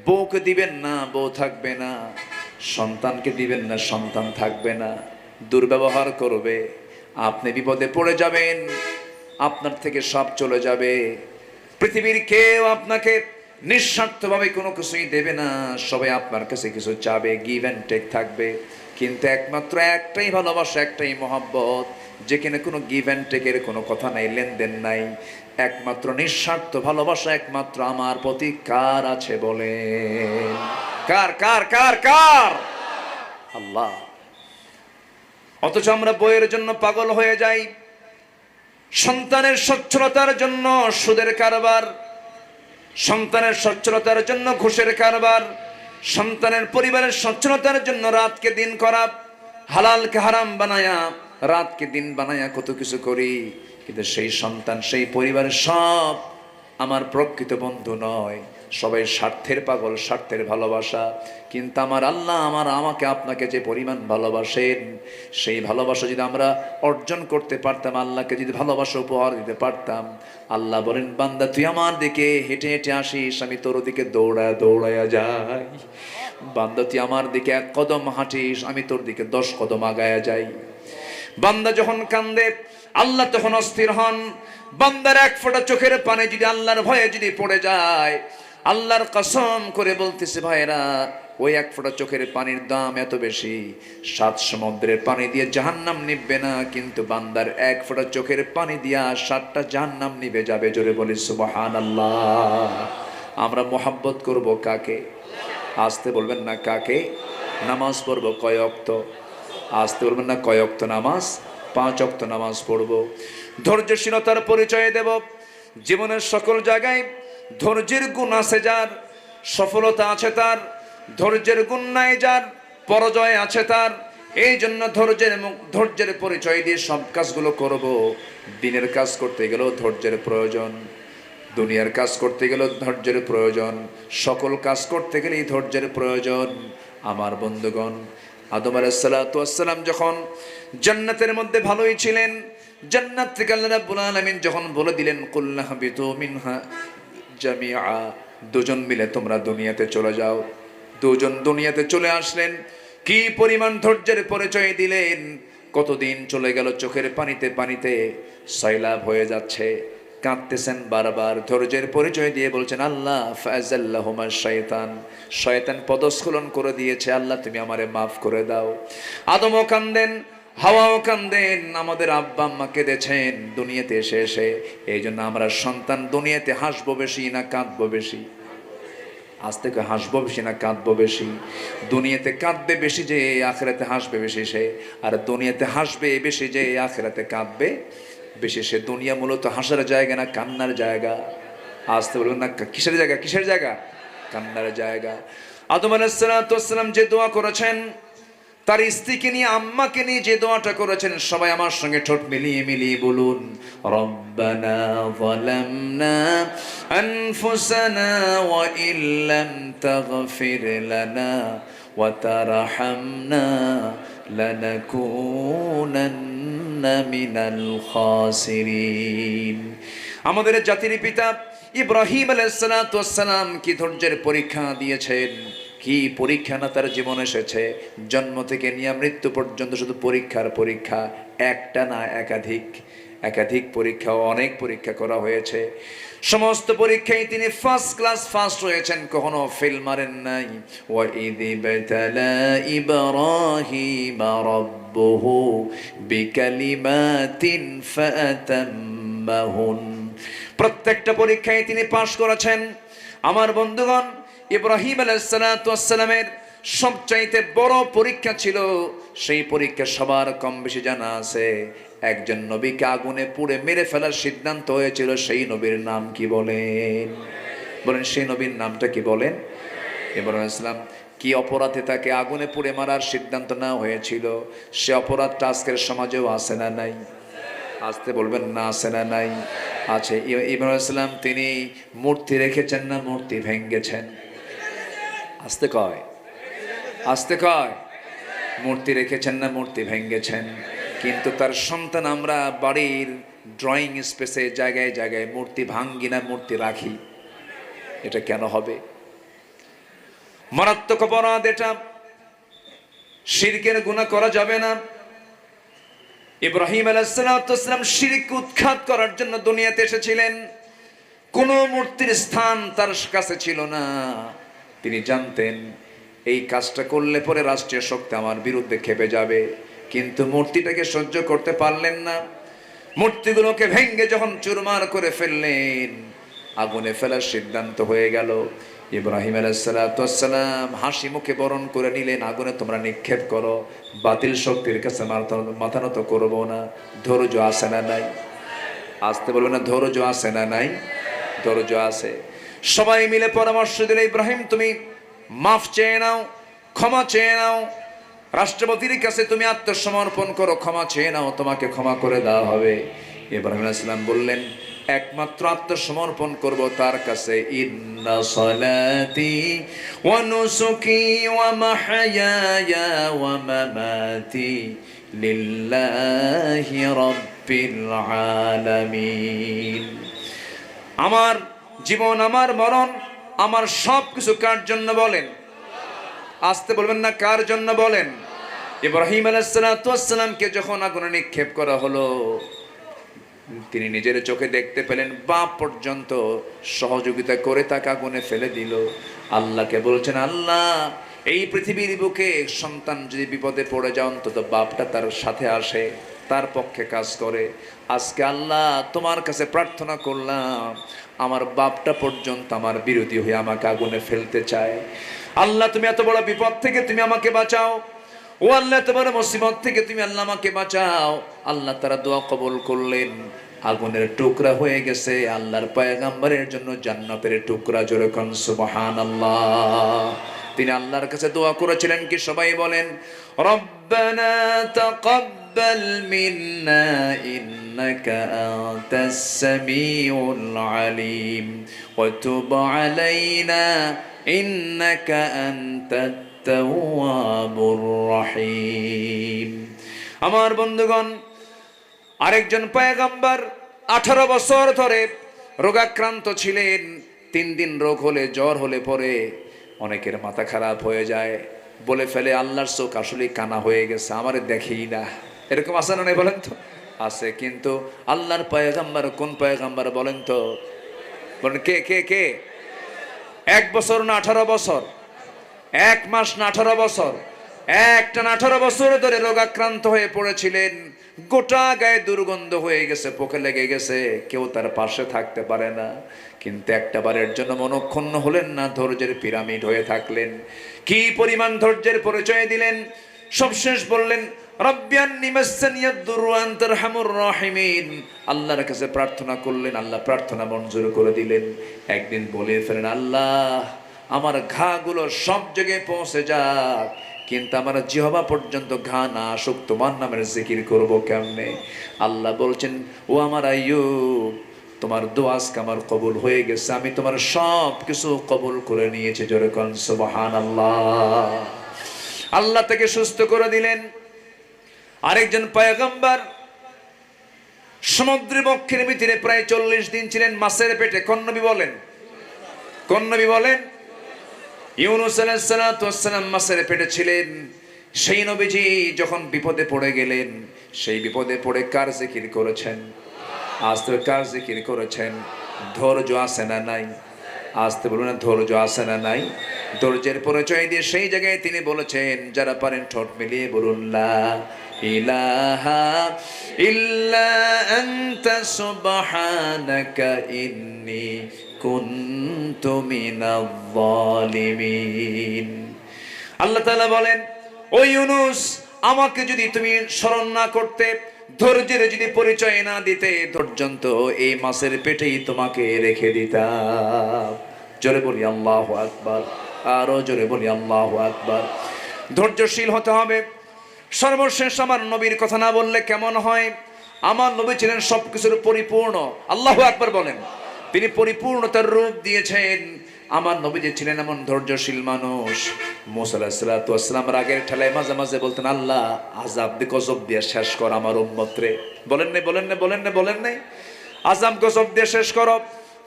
বউকে দিবেন না, বউ থাকবে না। সন্তানকে দিবেন না, সন্তান থাকবে না। দুর্ব্যবহার করবে, আপনি বিপদে পড়ে যাবেন, আপনার থেকে সব চলে যাবে। পৃথিবীর কেউ আপনাকে নিঃস্বার্থভাবে কোনো কিছুই দেবে না, সবাই আপনার কাছে কিছু চাবে, গিভ অ্যান্ড টেক থাকবে। কিন্তু একমাত্র একটাই ভালোবাসা, একটাই মহাব্বত, যেখানে কোনো গিভ অ্যান্ড টেকের কোনো কথা নাই, লেনদেন নাই, একমাত্র নিঃস্বার্থ ভালোবাসা একমাত্র আমার প্রতি কার আছে বলে? কার কার কার কার? আল্লাহ। অথচ আমরা বইয়ের জন্য পাগল হয়ে যাই, সন্তানের সচ্ছলতার জন্য সুদের কারবার, সন্তানের সচ্ছলতার জন্য ঘুষের কারবার, সন্তানের পরিবারের সচ্ছলতার জন্য রাতকে দিন করা, হালালকে হারাম বানায়া রাতকে দিন বানায়া কত কিছু করি। কিন্তু সেই সন্তান, সেই পরিবারের সব আমার প্রকৃত বন্ধু নয়, সবাই স্বার্থের পাগল, স্বার্থের ভালোবাসা। কিন্তু আমার আল্লাহ আমাকে আপনাকে যে পরিমাণ ভালোবাসেন, সেই ভালোবাসা যদি আমরা অর্জন করতে পারতাম, আল্লাহকে যদি ভালোবাসা উপহার দিতে পারতাম, আল্লাহ বলেন, বান্দা তুই আমার দিকে হেঁটে হেঁটে আসিস, আমি তোর দিকে দৌড়ায়া যাই। বান্দা তুই আমার দিকে 1 কদম হাঁটিস, আমি তোর দিকে 10 কদম আগায়া যাই। বান্দা যখন কান্দে আল্লাহ তখন অস্থির হন। বান্দার 1 ফোঁটা চোখের পানি যদি আল্লাহর ভয়ে যদি পড়ে যায়, আল্লাহর কসম করে বলতেছে ভাইরা, ওই 1 ফোঁটা চোখের পানির দাম এত বেশি, 7 সমুদ্রের পানি দিয়ে জাহান্নাম নিবে না, কিন্তু বান্দার 1 ফোঁটা চোখের পানি দিয়া 7টা জাহান্নাম নিবে যাবে। জোরে বলি সুবহানাল্লাহ। আমরা মোহাব্বত করব কাকে? আসতে বলবেন না কাকে? নামাজ পড়ব কয় ওয়াক্ত? আসতে বলবেন না কয় ওয়াক্ত নামাজ? 5 ওয়াক্ত নামাজ পড়ব। ধৈর্যশীলতার পরিচয় দেব। জীবনের সকল জায়গায় ধৈর্যের গুণ আছে যার, সফলতা আছে তার, ধৈর্যের গুণ নাই যার, পরাজয় আছে তার। এই জন্য ধৈর্যের পরিচয় দিয়ে সব কাজগুলো করব। দিনের কাজ করতে গেলেও ধৈর্যের প্রয়োজন, দুনিয়ার কাজ করতে গেলেও ধৈর্যের প্রয়োজন, সকল কাজ করতে গেলেই ধৈর্যের প্রয়োজন। আমার বন্ধুগণ, আদম আলাইহিস সালাতু ওয়াস সালাম যখন জান্নাতের মধ্যে ভালোই ছিলেন, জান্নাত থেকে আল্লাহ রাব্বুল আলামিন যখন বলে দিলেন, কুল্লা হাবিতু মিনহা জামিআ, দুজন মিলে তোমরা দুনিয়াতে চলে যাও। দুজন দুনিয়াতে চলে আসলেন, কি পরিমাণ ধৈর্যের পরিচয় দিলেন। কতদিন চলে গেল, চোখের পানিতে পানিতে সয়লাব হয়ে যাচ্ছে, কাঁদতেছেন বারবার, ধৈর্যের পরিচয় দিয়ে বলছেন, আল্লাহ ফাযাল্লাহুমা শাইতান, শয়তান পদস্খলন করে দিয়েছে, আল্লাহ তুমি আমারে মাফ করে দাও। আদমও কান্দেন, হাওয়াও কান্দেন, আমাদের আব্বা আম্মা কেঁদেছেন দুনিয়াতে এসে। এই জন্য আমরা সন্তান দুনিয়াতে হাসবো বেশি না কাঁদবো বেশি? আজ থেকে হাসবো বেশি না কাঁদবো বেশি? দুনিয়াতে কাঁদবে বেশি যে আখিরাতে হাসবে বেশি সে, আর দুনিয়াতে হাসবে বেশি যে আখিরাতে কাঁদবে বেশি সে। দুনিয়া মূলত হাসার জায়গা না কান্নার জায়গা? আসতে বলবেন না কিসের জায়গা? কিসের জায়গা? কান্নার জায়গা। আদম আলাইহিস সালাতু ওয়াস সালাম যে দোয়া করেছেন, তার স্ত্রীকে নিয়ে, আম্মাকে নিয়ে যে দোয়াটা করেছেন, সবাই আমার সঙ্গে ঠোঁট মিলিয়ে মিলিয়ে বলুন, রব্বানা যালামনা আনফুসানা ওয়া ইল্লাম তাগফির লানা ওয়া তারহামনা লানাকুনান্না মিনাল খাসিরিন। আমাদের জাতির পিতা ইব্রাহিম আলাইহিস সালাতু ওয়াস সালাম কি ধৈর্যের পরীক্ষা দিয়েছেন, কি পরীক্ষা না তার জীবনে এসেছে। জন্ম থেকে নিয়ে মৃত্যু পর্যন্ত শুধু পরীক্ষার পরীক্ষা, একটা না একাধিক পরীক্ষা, অনেক পরীক্ষা করা হয়েছে। সমস্ত পরীক্ষায় তিনি ফার্স্ট ক্লাস ফার্স্ট হয়েছেন, কখনো ফেল মারেন নাই। ওয়া ইযি বাতালা ইব্রাহিম রাব্বুহু বিকালিমাতিন ফাতাম্মাহুন, প্রত্যেকটা পরীক্ষায় তিনি পাশ করেছেন। আমার বন্ধুগণ, ইব্রাহিম আলাইহিস সালাতু ওয়াস সালামের সবচাইতে বড় পরীক্ষা ছিল, সেই পরীক্ষা সবার কম বেশি জানা আছে। একজন নবীকে আগুনে পুড়ে মেরে ফেলার সিদ্ধান্ত হয়েছিল, সেই নবীর নাম কি বলেন? বলেন সেই নবীর নামটা কি বলেন? ইব্রাহিম আলাইহিস সালাম কি অপরাধে তাকে আগুনে পুড়ে মারার সিদ্ধান্ত নেওয়া হয়েছিল, সে অপরাধটা আজকের সমাজেও আছে না নাই? আসতে বলবেন না আছে না নাই? আছে। ইব্রাহিম আলাইহিস সালাম তিনি মূর্তি রেখেছেন না মূর্তি ভেঙ্গেছেন? আসতে কয়, আসতে কয়। মূর্তি রেখেছেন না মূর্তি ভেঙ্গেছেন? কিন্তু তার সন্তান আমরা বাড়ির ড্রয়িং স্পেসে জায়গায় জায়গায় মূর্তি ভাঙ্গি না মূর্তি রাখি। এটা কেন হবে? মারাত্মক অপরাধ এটা, শিরকের গুনাহ করা যাবে না। ইব্রাহিম আলাইহিস সালাম শিরক উৎখাত করার জন্য দুনিয়াতে এসেছিলেন। কোনো মূর্তির স্থান তার কাছে ছিল না। তিনি জানতেন এই কাজটা করলে পরে রাষ্ট্রীয় শক্তি আমার বিরুদ্ধে খেপে যাবে, কিন্তু মূর্তিটাকে সহ্য করতে পারলেন না। মূর্তিগুলোকে ভেঙ্গে যখন চুরমার করে ফেললেন, আগুনে ফেলার সিদ্ধান্ত হয়ে গেল। ইব্রাহিম আলাইহিসসালাম হাসি মুখে বরণ করে নিলেন, আগুনে তোমরা নিক্ষেপ করো, বাতিল শক্তির কাছে মাথা নত করবো না। ধৈর্য আছে না নাই? আসতে বলবে না, ধৈর্য আছে না নাই? ধৈর্য আছে। সবাই মিলে পরামর্শ দিলে, ইব্রাহিম তুমি মাফ চেয়ে নাও, ক্ষমা চেয়ে নাও, রাষ্ট্রপতির কাছে তুমি আত্মসমর্পণ করো, ক্ষমা চেয়ে নাও, তোমাকে ক্ষমা করে দেওয়া হবে। ইব্রাহিম আলাইহিস সালাম বললেন, একমাত্র আত্মসমর্পণ করব তার কাছে। ইন্না সালাতি ওয়া নুসুকি ওয়া মাহইয়ায়া ওয়া মামাতি লিল্লাহি রাব্বিল আলামিন। আমার জীবন, আমার মরণ, আমার সব কিছু কার জন্য বলেন? আসতে বলবেন না, কার জন্য বলেন? ইব্রাহিম আলাইহিসসালামকে যখন আগুনে নিক্ষেপ করা হলো, তিনি নিজের চোখে দেখতে পেলেন বাপ পর্যন্ত সহযোগিতা করে তাকে আগুনে ফেলে দিল। আল্লাহকে বলছেন, আল্লাহ এই পৃথিবীর বুকে সন্তান যদি বিপদে পড়ে যায়, অন্তত বাপটা তার সাথে আসে, তার পক্ষে কাজ করে। আজকে আল্লাহ তোমার কাছে প্রার্থনা করলাম, আমার বাপটা পর্যন্ত আমার বিরোধী হয়ে আমাকে আগুনে ফেলতে চায়। আল্লাহ তুমি এত বড় বিপদ থেকে তুমি আমাকে বাঁচাও। ও আল্লাহ, তোমার মুসিবত থেকে তুমি আল্লাহ আমাকে বাঁচাও। আল্লাহ তারা দোয়া কবুল করলেন, আগুনের টুকরা হয়ে গেছে আল্লাহর পয়গম্বরের জন্য জান্নাতের টুকরা। জোরে কোন সুবহানাল্লাহ। তিনি আল্লাহর কাছে দোয়া করেছিলেন কি? সবাই বলেন, রব্বানা তাকাব্বাল মিন্না ইন্নাকা আনতাস সামিউল আলিম ওয়া তুব আলাইনা ইন্নাকা আনতাত তাওয়াবুর রহিম। আমার বন্ধুগণ, আরেকজন পয়গম্বর 18 বছর ধরে রোগাক্রান্ত ছিলেন। 3 দিন রোগ হলে, জ্বর হলে পরে অনেকের মাথা খারাপ হয়ে যায়, বলে ফেলে আল্লাহর চোখ আসলে কানা হয়ে গেছে, আমারে দেখেই না। এরকম আছে না? বলেন তো, আছে। কিন্তু আল্লাহর পয়গম্বর কোন পয়গম্বর বলেন তো? বলেন কে কে কে? 1 বছর না 18 বছর? 1 মাস না 18 বছর? একটানা 18 বছর ধরে রোগাক্রান্ত হয়ে পড়েছিলেন। গোটা গায়ে দুর্গন্ধ হয়ে গেছে, পোকে লেগে গেছে, কেউ তার পাশে থাকতে পারে না। কিন্তু একটা বারের জন্য মনক্ষুণ্ণ হলেন না, ধৈর্যের পিরামিড হয়ে থাকলেন। কি পরিমাণ ধৈর্যের পরিচয় দিলেন! সবশেষ বললেন, রব্বিয়ান্নি মাসসানিয়াদ দুরু ওয়া আনতা আরহামুর রাহিমিন। আল্লাহর কাছে প্রার্থনা করলেন, আল্লাহ প্রার্থনা মঞ্জুর করে দিলেন। একদিন বলে ফেলেন, আল্লাহ আমার ঘাগুলো সব জায়গায় পৌঁছে যাক, কিন্তু আমার জিহ্বা পর্যন্ত ঘা না আসুক, তোমার নামের জিকির করব কেমনে? আল্লাহ বলছেন, ও আমার আইয়ুব, তোমার দোয়া আজকে আমার কবুল হয়ে গেছে, আমি তোমার সব কিছু কবুল করে নিয়েছি। জোরে কোন সুবহানাল্লাহ। আল্লাহ তাকে সুস্থ করে দিলেন। আরেকজন পয়গম্বর সমুদ্র বক্ষের ভিতরে প্রায় 40 দিন ছিলেন মাছের পেটে। কোন নবী বলেন? কোন নবী বলেন? ইউনূস আলাইহিস সালাতু ওয়াস সালাম মাছের পেটে ছিলেন। সেই নবীজি যখন বিপদে পড়ে গেলেন, সেই বিপদে পড়ে কার জিকির করেছেন? আজ তো কার জিকির করেছেন? ধৈর্য আছে না নাই? আসতে বলুন না, ধৈর্য আছে না নাই? ধৈর্যের পরিচয় দিয়ে সেই জায়গায় তিনি বলেছেন, যারা পারেন ঠোঁট মিলিয়ে বলুন, লা ইলাহা ইল্লা আনতা সুবহানাকা ইন্নী কুনতু মিনাজ জালিমিন। আল্লাহ তাআলা বলেন, ও ইউনূস, আমাকে যদি তুমি স্মরণ না করতে, ধৈর্যের যদি পরিচয় না দিতে, ধৈর্যন্ত এই মাছের পেটেই তোমাকে রেখে দিতাম। জোরে বলি আল্লাহু আকবার, আরো জোরে বলি আল্লাহু আকবার। ধৈর্যশীল হতে হবে। সর্বশেষ আমার নবীর কথা না বললে কেমন হয়? আমার নবী ছিলেন সবকিছুর পরিপূর্ণ। আল্লাহু আকবার বলেন। তিনি পরিপূর্ণতার রূপ দিয়েছেন। আমার নবী যে ছিলেন এমন ধৈর্যশীল মানুষ। মুসা আলাইহিস সালাতু ওয়াস সালাম রাগের ঠেলায় মাঝে মাঝে বলতেন, আল্লাহ আযাব দিয়ে গজব দিয়ে শেষ কর আমার উম্মত রে। বলেন নাই? বলেন নাই? বলেন নাই? বলেন নাই? আযাব গজব দিয়ে শেষ করো।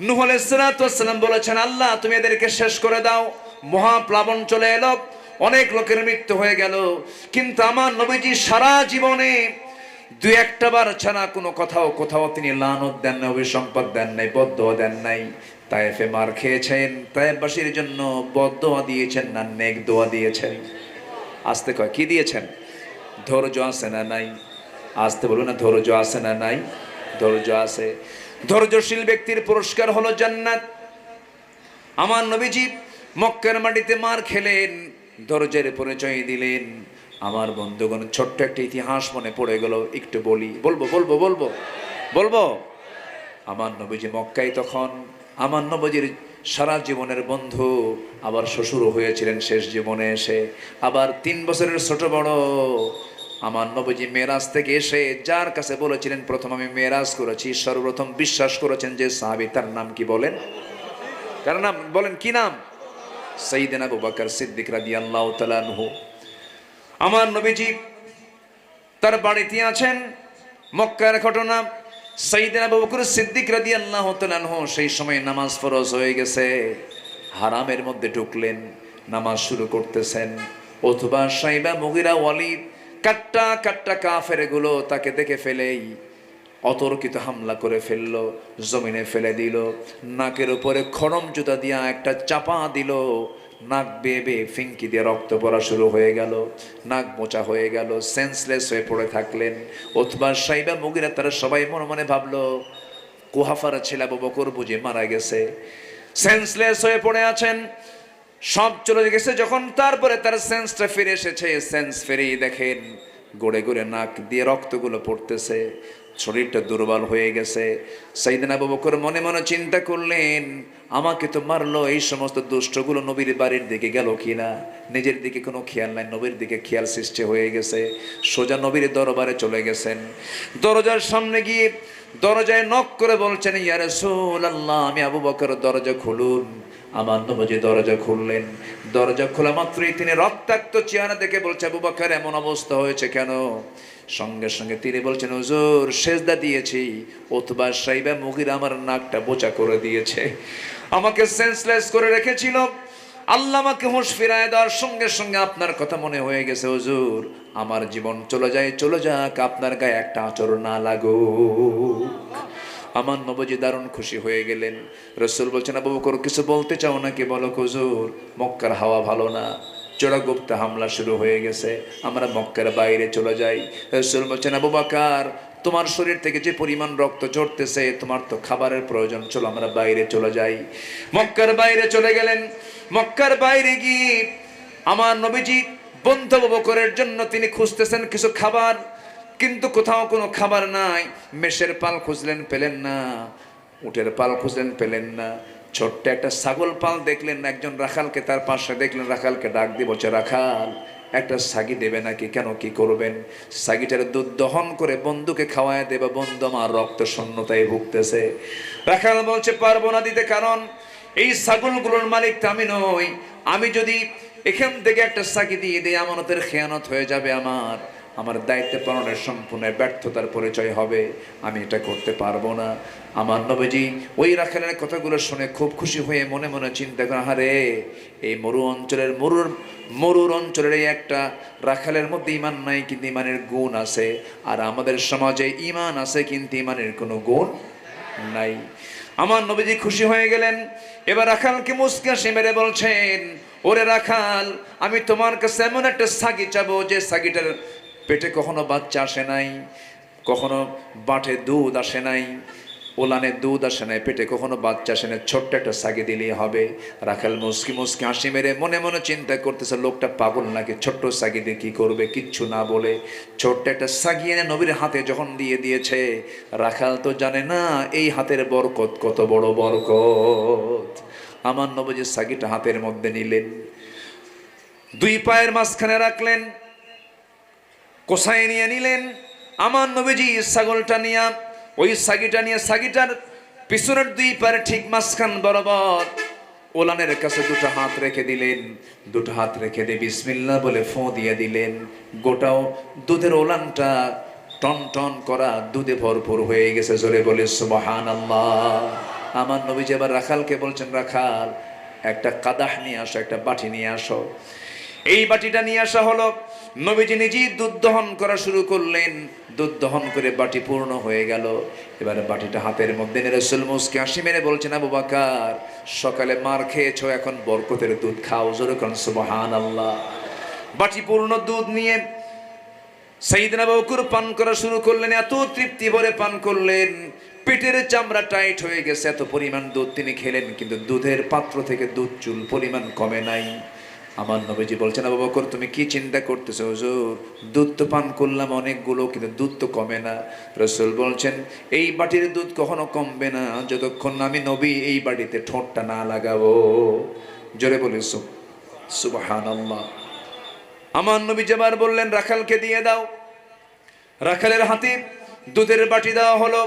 নূহ আলাইহিস সালাতু ওয়াস সালাম বলেছেন, আল্লাহ তুমি এদেরকে শেষ করে দাও। মহাপ্লাবন চলে এলো, অনেক লোকের মৃত্যু হয়ে গেল। কিন্তু আমার নবীজি সারা জীবনে দুই একটা বার ছাড়া কোনো কোথাও তিনি লানত দেন নাই, অভিসম্পাদ দেন নাই, বদদোয়া দেন নাই। তায়েফে মার খেয়েছেন, তায়েফবাসীর জন্য বদদোয়া দিয়েছেন না নেক দোয়া দিয়েছেন? আসতে কয় কি দিয়েছেন? ধৈর্য আছে না নাই? আসতে বলুন না, ধৈর্য আছে না নাই? ধৈর্য আছে। ধৈর্যশীল ব্যক্তির পুরস্কার হলো জান্নাত। আমার নবীজি মক্কার মাটিতে মার খেলেন, ধৈর্যের পরিচয় দিলেন। আমার বন্ধুগণ, ছোট্ট একটা ইতিহাস মনে পড়ে গেল, একটু বলি। বলবো। আমার নবীজি মক্কায় তখন, আমার নবীজির সারা জীবনের বন্ধু আবার শ্বশুর হয়েছিলেন শেষ জীবনে এসে, আবার 3 বছরের ছোট বড়। আমার নবীজি মেরাজ থেকে এসে যার কাছে বলেছিলেন প্রথম আমি মেরাজ করেছি, সর্বপ্রথম বিশ্বাস করেছেন যে সাহাবী, তার নাম কি বলেন? কার নাম বলেন? কি নাম? সাইয়েদনা আবু বকর সিদ্দিক রাদিয়াল্লাহু তাআলা আনহু। আমার নবীজি তার বাড়িতে আছেন, মক্কার ঘটনা। সাইয়েদনা আবু বকর সিদ্দিক রাদিয়াল্লাহু তাআলা আনহু সেই সময় নামাজ ফরজ হয়ে গেছে, হারামের মধ্যে ঢুকলেন, নামাজ শুরু করতেছেন। উতবা, সাইবা, মুগিরা, ওয়ালিদ, কাট্টা কাফের গুলো তাকে দেখে ফেলেই অতর্কিত হামলা করে ফেললো, জমিনে ফেলে দিল, নাকের উপরে খড়ম জুতা দিয়া একটা চাপা দিল, নাক বেয়ে ফিঙ্কি দিয়ে রক্ত পড়া শুরু হয়ে গেল, নাক মোচা হয়ে গেল, সেন্সলেস হয়ে পড়ে থাকলেন। উতবা, সাইবা, মুগিরা তারা সবাই মনে মনে ভাবলো কুহাফার ছেলে আবু বকর বুঝে মারা গেছে, সেন্সলেস হয়ে পড়ে আছেন, সব চলে গেছে। যখন তারপরে তার সেন্সটা ফিরে এসেছে, সেন্স ফিরেই দেখেন গড়ে গড়ে নাক দিয়ে রক্তগুলো পড়তেছে, শরীরটা দুর্বল হয়ে গেছে। সাইয়েদনা আবু বকর মনে মনে চিন্তা করলেন, আমাকে তো মারলো, এই সমস্ত দুষ্টগুলো নবীর বাড়ির দিকে গেল কিনা? নিজের দিকে কোনো খেয়াল নাই, নবীর দিকে খেয়াল সৃষ্টি হয়ে গেছে। সোজা নবীর দরবারে চলে গেছেন, দরজার সামনে গিয়ে দরজায় নক করে বলছেন, ইয়া রাসূলুল্লাহ, আমি আবু বকর, দরজা খুলুন। আমার নবীজি দরজা খুললেন। দরজা খোলা মাত্রই তিনি রক্তাক্ত চেহারা দেখে বলছে, আবু বকর এমন অবস্থা হয়েছে কেন? সঙ্গে সঙ্গে তিনি বলছেন, হুজুর সেজদা দিয়েছি, উতবা, সাইবা, মুগিরা আমার নাকটা বোচা করে দিয়েছে, আমাকে সেন্সলেস করে রেখেছিল। আল্লাহ আমাকে হুঁশ ফিরায় দেওয়ার সঙ্গে সঙ্গে আপনার কথা মনে হয়ে গেছে, হুজুর আমার জীবন চলে যাক, আপনার গায়ে একটা আঁচড় না লাগুক। আমার নবীজি দারুণ খুশি হয়ে গেলেন। রাসূল বলছেন, আবু বকর কিছু বলতে চাও নাকি? বলো। হুজুর মক্কার হাওয়া ভালো না, চোরাগুপ্ত হামলা শুরু হয়ে গেছে, আমরা মক্কার বাইরে চলে যাই। রাসূল বলছেন, আবু বকর তোমার শরীর থেকে যে পরিমাণ রক্ত ঝরতেছে, তোমার তো খাবারের প্রয়োজন, চলো আমরা বাইরে চলে যাই। মক্কার বাইরে চলে গেলেন। মক্কার বাইরে গিয়ে আমার নবীজি বন্ধু আবু বকরের জন্য তিনি খুঁজতেছেন কিছু খাবার, কিন্তু কোথাও কোনো খাবার নাই। মেষের পাল খুঁজলেন, পেলেন না। উটের পাল খুঁজলেন, পেলেন না। ছোট্ট একটা ছাগল পাল দেখলেন, একজন রাখালকে তার পাশে দেখলেন, রাখালকে ডাক দিয়ে বলছে, রাখাল একটা ছাগি দেবে নাকি? কেন, কি করবেন? ছাগিটার দুধ দহন করে বন্ধুকে খাওয়ায় দেবে, বন্ধু আমার রক্ত শূন্যতায় ভুগতেছে। রাখাল বলছে, পারবো না দিতে, কারণ এই ছাগলগুলোর মালিক তো আমি নই, আমি যদি এখান থেকে একটা ছাগি দিয়ে দিই আমানতের খেয়ানত হয়ে যাবে, আমার দায়িত্ব পালনের সম্পূর্ণ ব্যর্থতার পরিচয় হবে, আমি এটা করতে পারবো না। আমার নবীজি ওই রাখালের কথাগুলো শুনে খুব খুশি হয়ে মনে মনে চিন্তা করেন, আরে এই মরুর অঞ্চলের এই একটা রাখালের মধ্যে ইমান নাই, কিন্তু ইমানের গুণ আছে, আর আমাদের সমাজে ইমান আছে কিন্তু ইমানের কোনো গুণ নাই। আমার নবীজি খুশি হয়ে গেলেন। এবার রাখালকে মুস্কি হাসি মেরে বলছেন, ওরে রাখাল, আমি তোমার কাছে এমন একটা ছাগি চাবো যে ছাগিটার পেটে কখনো বাচ্চা আসে নাই, কখনো বাটে দুধ আসে নাই, ওলানে দুধ আসে নাই, পেটে কখনো বাচ্চা আসে নাই, ছোট্ট একটা ছাগি দিলেই হবে। রাখাল মুস্কি হাসি মেরে মনে মনে চিন্তা করতেছে, লোকটা পাগল নাকি, ছোট্ট ছাগি দিয়ে কি করবে? কিচ্ছু না বলে ছোট্ট একটা ছাগি এনে নবীর হাতে যখন দিয়ে দিয়েছে, রাখাল তো জানে না এই হাতের বরকত কত বড় বরকত। আমার নবীজি ছাগিটা হাতের মধ্যে নিলেন, 2 পায়ের মাঝখানে রাখলেন, কোসায় নিয়ে নিলেন। আমার নবীজি ছাগলটা নিয়ে, ওই ছাগিটা নিয়ে, ছাগিটার পিছনের 2 পায়ের ঠিক মাঝখান বরাবর ওলানের কাছে 2টা হাত রেখে দিলেন। 2টা হাত রেখে দিয়ে বিসমিল্লাহ বলে ফোঁ দিয়ে দিলেন। গোটাও দুধের ওলানটা টন টন করা দুধে ভরপুর হয়ে গেছে। জোরে বলে সুবহানাল্লাহ। আমার নবীজি এবার রাখালকে বলছেন, রাখাল একটা কাদাহ নিয়ে আসো, একটা বাটি নিয়ে আসো। এই বাটিটা নিয়ে আসা হলো। নবীজি নিজেই দুধ দহন করা শুরু করলেন। দুধ দহন করে বাটি পূর্ণ হয়ে গেল। এবারে বাটিটা হাতের মধ্যে নিয়ে রাসূল মুস্কি হাসি মেরে বলছেন, আবু বকর, সকালে মার খেয়েছো, এখন বরকতের দুধ খাও। জোরে কোন সুবহানাল্লাহ। বাটি পূর্ণ দুধ নিয়ে সাইয়েদনা আবু বকর পান করা শুরু করলেন। এত তৃপ্তি ভরে পান করলেন, পেটের চামড়া টাইট হয়ে গেছে, এত পরিমাণ দুধ তিনি খেলেন, কিন্তু দুধের পাত্র থেকে দুধ চুল পরিমাণ কমে নাই। আমার নবীজি বলছেন, আবু বকর তুমি কি চিন্তা করতেছো হুজুর? দুধ তো পান করলাম অনেকগুলো, কিন্তু দুধ তো কমে না। রাসূল বলছেন, এই বাটির দুধ কখনো কমবে না যতক্ষণ না আমি নবী এই বাটিতে ঠোঁটটা না লাগাবো। জোরে বলি সুবহানাল্লাহ। আমার নবী যেবার বললেন, রাখালকে দিয়ে দাও। রাখালের হাতে দুধের বাটি দেওয়া হলো,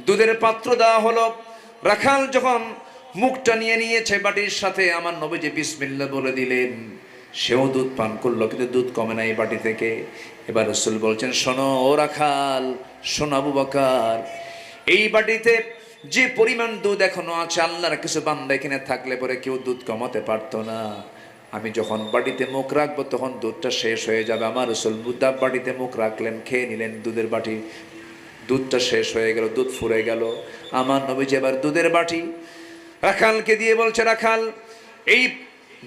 দুধের পাত্র দেওয়া হলো। রাখাল যখন মুখটা নিয়ে নিয়েছে বাটির সাথে, আমার নবীজি বিসমিল্লাহ বলে দিলেন। সেও দুধ পান করলো, কিন্তু দুধ কমে না এই বাটি থেকে। এবার রাসূল বলছেন, শোনো ও রাখাল, শোনো আবু বকর, এই বাটিতে যে পরিমাণ দুধ এখনো আছে, আল্লাহর কিছু বান্দা এখানে থাকলে পরে কেউ দুধ কমাতে পারতো না। আমি যখন বাটিতে মুখ রাখবো তখন দুধটা শেষ হয়ে যাবে। আমার রাসূল বুদ্ধাব বাটিতে মুখ রাখলেন, খেয়ে নিলেন দুধের বাটি, দুধটা শেষ হয়ে গেল, দুধ ফুরে গেল। আমার নবীজি এবার দুধের বাটি রাখালকে দিয়ে বলছে, রাখাল এই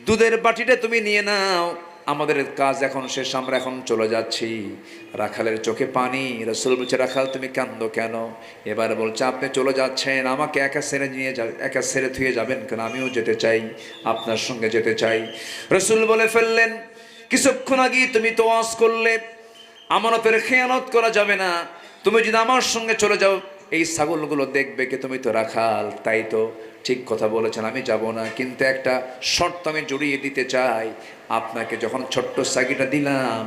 দুধের বাটিটা তুমি নিয়ে নাও, আমাদের কাজ এখন শেষ, আমরা এখন চলে যাচ্ছি। রাখালের চোখে পানি। রাসূল বলছে, রাখাল তুমি কান্দো কেন? এবার বলছে, আপনি চলে যাচ্ছেন, আমাকে একা ছেড়ে নিয়ে একা ছেড়ে থুয়ে যাবেন কেন? আমিও যেতে চাই, আপনার সঙ্গে যেতে চাই। রাসূল বলে ফেললেন, কিছুক্ষণ আগে তুমি তো ওয়াজ করলে আমানতের খেয়ানত করা যাবে না, তুমি যদি আমার সঙ্গে চলে যাও এই ছাগলগুলো দেখবে কি? তুমি তো রাখাল। তাই তো, ঠিক কথা বলেছেন, আমি যাব না, কিন্তু একটা শর্ত আমি জড়িয়ে দিতে চাই। আপনাকে যখন ছোট্ট সাগিটা দিলাম,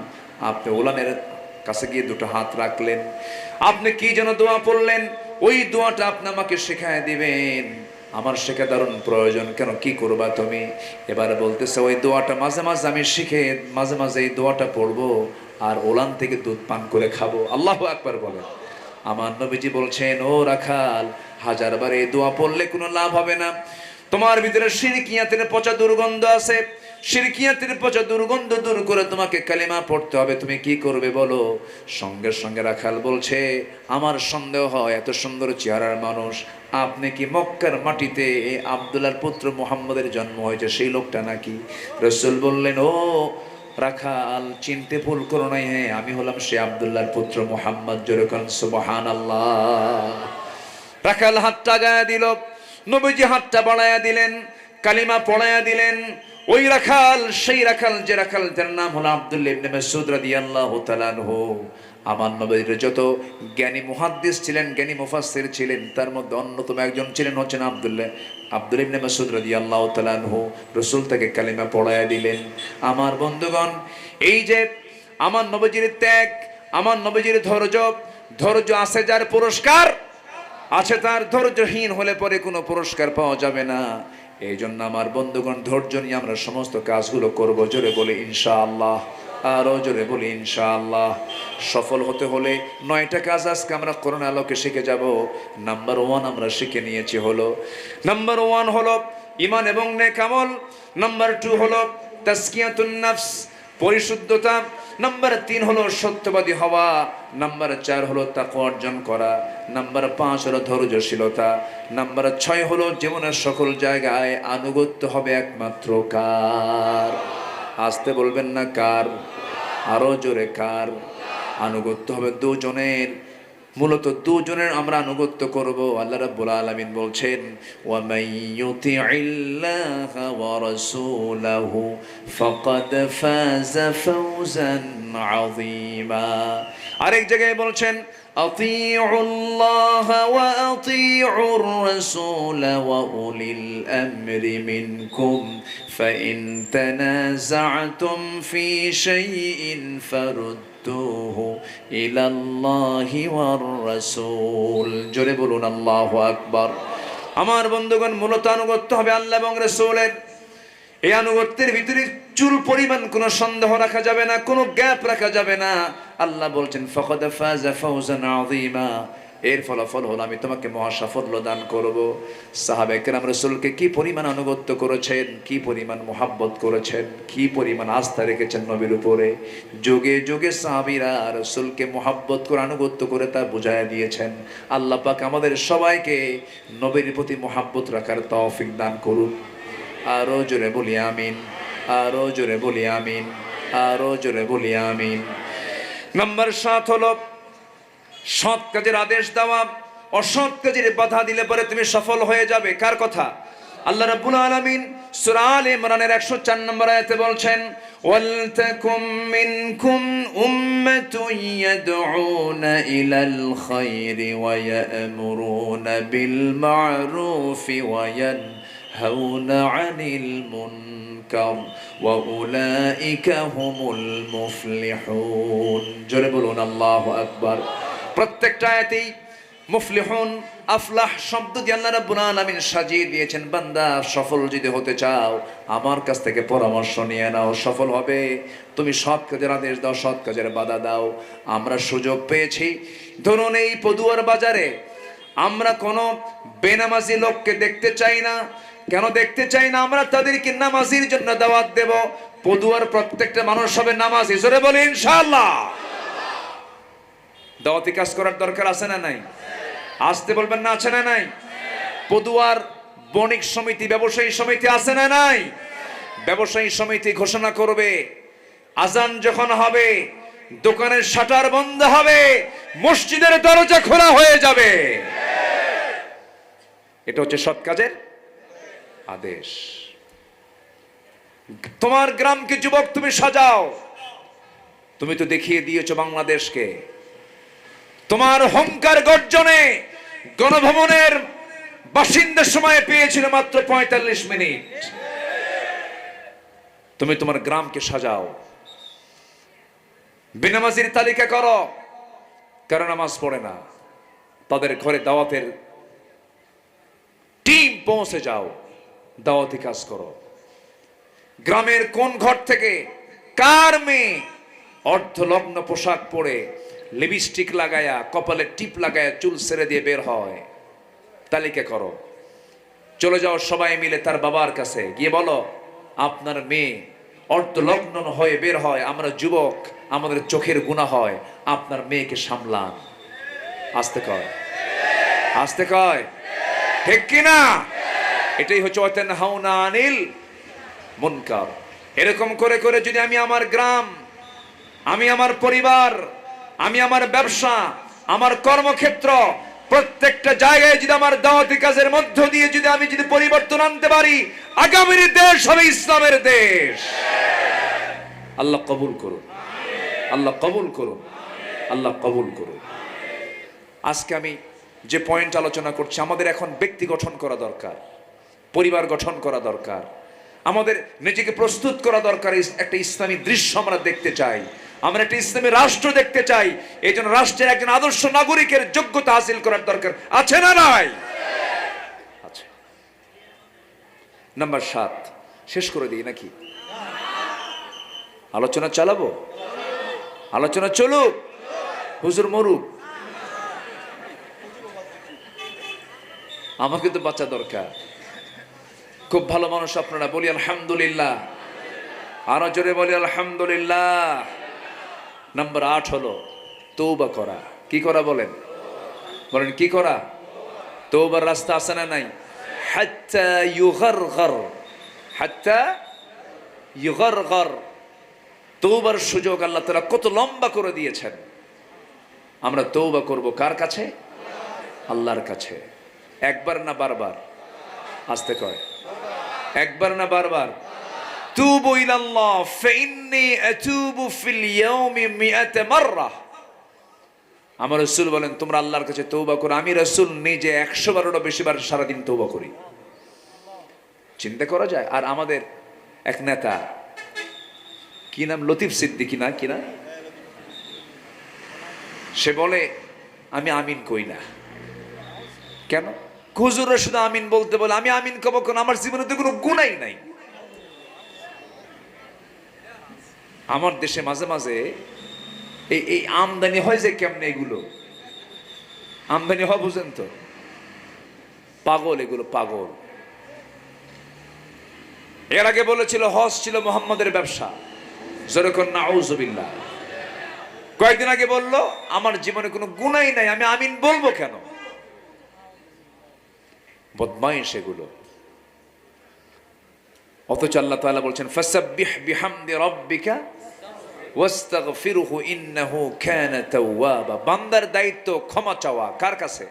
আপনি ওলানের কাছে গিয়ে দুটো হাত রাখলেন, আপনি কি যেন দোয়া পড়লেন, ওই দোয়াটা আপনি আমাকে শেখায় দিবেন। আমার শেখা দারুণ প্রয়োজন। কেন, কি করবা তুমি? এবার বলতেছে, ওই দোয়াটা মাঝে মাঝে আমি শিখে মাঝে মাঝে এই দোয়াটা পড়বো, আর ওলান থেকে দুধ পান করে খাবো। আল্লাহু আকবার বলেন। আমার নবীজি বলছেন, ও রাখাল, হাজারবার এই দোয়া পড়লে কোনো লাভ হবে না। তোমার ভিতরে শিরকিয়াতের পচা দুর্গন্ধ আছে, শিরকিয়াতের পচা দুর্গন্ধ দূর করে তোমাকে কালিমা পড়তে হবে। তুমি কি করবে বলো? সঙ্গে সঙ্গে রাখাল বলছে, আমার সন্দেহ হয়, এত সুন্দর চেহারার মানুষ, আপনি কি মক্কার মাটিতে আব্দুল্লাহর পুত্র মুহাম্মদের জন্ম হয়েছে সেই লোকটা নাকি? রাসূল বললেন, ও রাখাল, চিনতে ভুল করো নাই, হ্যাঁ আমি হলাম সে আব্দুল্লাহর পুত্র মুহাম্মদ। জোরে বলেন সুবহানাল্লাহ। রাখাল হাতটা গায়ে দিল, নবীজি হাতটা বাড়ায়া দিলেন, কালিমা পড়ায়া দিলেন। ওই রাখাল সেই রাখাল, যে রাখাল তার নাম হলো আব্দুল্লাহ ইবনে মাসউদ রাদিয়াল্লাহু তাআলা আনহু। আমার নবীর যত জ্ঞানী মুহাদ্দিস ছিলেন, জ্ঞানী মুফাসসির ছিলেন, তার মধ্যে অন্যতম একজন ছিলেন হচ্ছেন আব্দুল্লাহ ইবনে মাসউদ রাদিয়াল্লাহু তাআলা আনহু। রাসূল তাকে কালিমা পড়ায়া দিলেন। আমার বন্ধুগণ, এই যে আমার নবীজির ত্যাগ, আমার নবীজির ধৈর্য, ধৈর্য আছে যার পুরস্কার আছে তার, ধৈর্যহীন হলে পরে কোনো পুরস্কার পাওয়া যাবে না। এই জন্য আমার বন্ধুগণ, ধৈর্য নিয়ে আমরা সমস্ত কাজগুলো করব। জোরে বলি ইনশাআল্লাহ, আরো জোরে বলি ইনশাআল্লাহ। সফল হতে হলে 9টা কাজ আজকে আমরা কোরআন আলোকে শিখে যাব। নাম্বার 1 আমরা শিখে নিয়েছি হলো, নাম্বার 1 হলো ঈমান এবং নেক আমল। নাম্বার 2 হলো তাজকিয়াতুন নফস, পরিশুদ্ধতা। নাম্বার 3 হলো সত্যবাদী হওয়া। নাম্বার 4 হলো তাকওয়া অর্জন করা। নাম্বার 5 হলো ধৈর্যশীলতা। নাম্বার 6 হলো জীবনের সকল জায়গায় আনুগত্য হবে একমাত্র কার? আসতে বলবেন না কার? আরো জোরে কার? আনুগত্য হবে দুজনের। মূলত দুজনের আমরা আনুগত্য করব। আল্লাহ রাব্বুল আলামিন বলছেন, ওয়া মাইয়ুতিইল্লাহা ওয়া রাসূলাহু ফাকাদ ফাযা ফাওজান আযীমা। আরেক জায়গায় বলছেন, আতিউল্লাহা ওয়া আতিউর রাসূল ওয়া উলিল আমরি মিনকুম ফাইন তানাযা'তুম ফি শাইইন ফারুদ্দুহু ইলাল্লাহি ওয়ার রাসূল। জোরে বলুন আল্লাহু আকবার। আমার বন্ধুগণ, মূলত আনুগত্য হবে আল্লাহ এবং রাসূলের। এই আনুগত্যের ভিতরে চুল পরিমাণ কোনো সন্দেহ রাখা যাবে না, কোনো গ্যাপ রাখা যাবে না। আল্লাহ বলছেন, ফাকাদ ফাযা ফাওজান আযীমা, এর ফলাফল হলো আমি তোমাকে মহাসাফল্য দান করব। সাহাবা একরাম রাসূলকে কি পরিমাণ আনুগত্য করেছেন, কি পরিমাণ মোহাব্বত করেছেন, কি পরিমাণ আস্থা রেখেছেন নবীর উপরে। যুগে যুগে সাহাবীরা রাসূলকে মোহাব্বত করে আনুগত্য করে তা বুঝায় দিয়েছেন। আল্লাহ পাক আমাদের সবাইকে নবীর প্রতি মোহাব্বত রাখার তৌফিক দান করুন। আরো জোরে বলি আমিন, আরো জোরে বলি আমিন, আরো জোরে বলি আমিন। নাম্বার 7 হলো সৎ কাজের আদেশ দেওয়া, অসৎ কাজের বাধা দিলে পরে তুমি সফল হয়ে যাবে। কার কথা? আল্লাহ রাব্বুল আলামিন সূরা আলে ইমরানের 104 নম্বর আয়াতে বলছেন, ওয়ালতাকুম মিনকুম উম্মাতুন ইয়াদউনা ইলাল খায়রি ওয়া ইয়া'মুরুনা বিল মা'রুফি ওয়া ইয়ানহাউনা আনিল মুনকার ওয়া উলাইকা হুমুল মুফলিহুন। জোরে বলুন আল্লাহু আকবার। প্রত্যেকটা আয়াতেই মুফলিহুন, আফলাহ শব্দ দিয়ে আল্লাহ রাব্বুল আলামিন সাজিয়ে দিয়েছেন। বান্দা সফল যদি হতে চাও আমার কাছ থেকে পরামর্শ নিয়ে নাও, সফল হবে। তুমি সৎ কাজের আদেশ দাও, সৎ কাজের বাধা দাও। আমরা সুযোগ পেয়েছি, ধরুন এই পদুয়ার বাজারে আমরা কোনো বেনামাজি লোককে দেখতে চাই না। কেন দেখতে চাই না? আমরা তাদেরকে নামাজির জন্য দাওয়াত দেব। পদুয়ার প্রত্যেকটা মানুষ হবে নামাজি। জোরে বলি ইনশাআল্লাহ। দাওয়াতি কাজ করার দরকার আছে না নাই? আসতে বলবেন না, আছে না নাই? পদুয়ার বণিক সমিতি, ব্যবসায়ী সমিতি আছে না নাই? ব্যবসায়ী সমিতি ঘোষণা করবে আজান যখন হবে দোকানের শাটার বন্ধ হবে, মসজিদের দরজা খোলা হয়ে যাবে। এটা হচ্ছে সৎ কাজের আদেশ। তোমার গ্রামকে যুবক তুমি সাজাও। তুমি তো দেখিয়ে দিয়েছো বাংলাদেশকে। তোমার হংকার গর্জনে গণভবনের বাসিন্দার সময় পেয়েছিল মাত্র 45 মিনিট। তুমি তোমার গ্রামকে সাজাও, বেনামাজির তালিকা করো, কারণ নামাজ পড়ে না, তাদের ঘরে দাওয়াতের টিম পৌঁছে যাও, দাওয়াতি কাজ করো। গ্রামের কোন ঘর থেকে কার মেয়ে অর্ধলগ্ন পোশাক পরে লিপস্টিক লাগায়া, কপালে টিপ লাগায়া, চুল ছেড়ে দিয়ে বের হয়, তালিকা করো। চলে যাও সবাই মিলে তার বাবার কাছে গিয়ে বলো আপনার মেয়ে অর্ধলগ্ন হয়ে বের হয়, আমরা যুবক, আমাদের চোখের গুনাহ হয়, আপনার মেয়েকে সামলান। আসতে কয়, আসতে কয়, ঠিক কিনা? এটাই হচ্ছে ওয়াতানহাউনা আনিল মুনকার। এরকম করে করে যদি আমি আমার গ্রাম, আমি আমার পরিবার, আমি আমার ব্যবসা, আমার কর্মক্ষেত্র, প্রত্যেকটা জায়গায় যদি আমার দাওয়াতি কাজের মধ্য দিয়ে যদি আমি যদি পরিবর্তন আনতে পারি, আগামীর দেশ হবে ইসলামের দেশ। আল্লাহ কবুল করুন, আল্লাহ কবুল করুন, আল্লাহ কবুল করুন। আজকে আমি যে পয়েন্ট আলোচনা করছি, আমাদের এখন ব্যক্তি গঠন করা দরকার, পরিবার গঠন করা দরকার, আমাদের নিজেকে প্রস্তুত করা দরকার। একটা ইসলামী দৃশ্য আমরা দেখতে চাই, আমরা একটা ইসলামী রাষ্ট্র দেখতে চাই। এই জন্য রাষ্ট্রের একজন আদর্শ নাগরিকের যোগ্যতা হাসিল করার দরকার আছে না নাই? আছে। নাম্বার 7 শেষ করে দিই নাকি? আলোচনা চালাবো? আলোচনা চলুক, হুজুর মরুক, আমাকে তো বাঁচা দরকার। খুব ভালো মানুষ আপনারা, বলি আলহামদুলিল্লাহ। আরো জোরে বলি আলহামদুলিল্লাহ। নাম্বার 8 হলো তওবা করা। কি করা বলেন? বলেন কি করা? তওবার রাস্তা আছে না নাই? হাত্তা ইউগারগার, হাত্তা ইউগারগার। তওবার সুযোগ আল্লাহ তাআলা কত লম্বা করে দিয়েছেন। আমরা তওবা করব কার কাছে? আল্লাহর কাছে। একবার না বারবার? আসতে কয়, একবার না বারবার? তুবু ইলাল্লাহ ফাইন্নী আতুবু ফিল ইয়াউমি 100 মাররা। আমার রাসূল বলেন তোমরা আল্লাহর কাছে তওবা করো, আমি রাসূল নিজে 100 বারেরও বেশি বার সারাদিন তওবা করি। চিন্তা করা যায়? আর আমাদের এক নেতা, কি নাম, লতিফ সিদ্দিকী না কি না, সে বলে আমি আমিন কই না। কেন? হুজুররা শুধু আমিন বলতে বলে, আমি আমিন কব কেন? আমার জীবনে তো কোনো গুনাই নাই। আমার দেশে মাঝে মাঝে এই আমদানি হয় যে কেমনে, এগুলো আমদানি হওয়া বুঝেন তো, পাগল এগুলো, পাগল। এর আগে বলেছিল হজ ছিল মুহাম্মাদের ব্যবসা, যেরকম নাউজুবিল্লাহ। কয়েকদিন আগে বলল আমার জীবনে কোনো গুনাই নাই, আমি আমিন বলবো কেন? বদমাইশ এগুলো। অথচ আল্লাহ তাআলা বলছেন ফাসাব্বিহ বিহামদি রাব্বিকা ওয়াস্তাগফিরহু ইন্নাহু কানা তাওয়াবা। বান্দার দায়িত্ব ক্ষমা চাওয়া কার কাছে?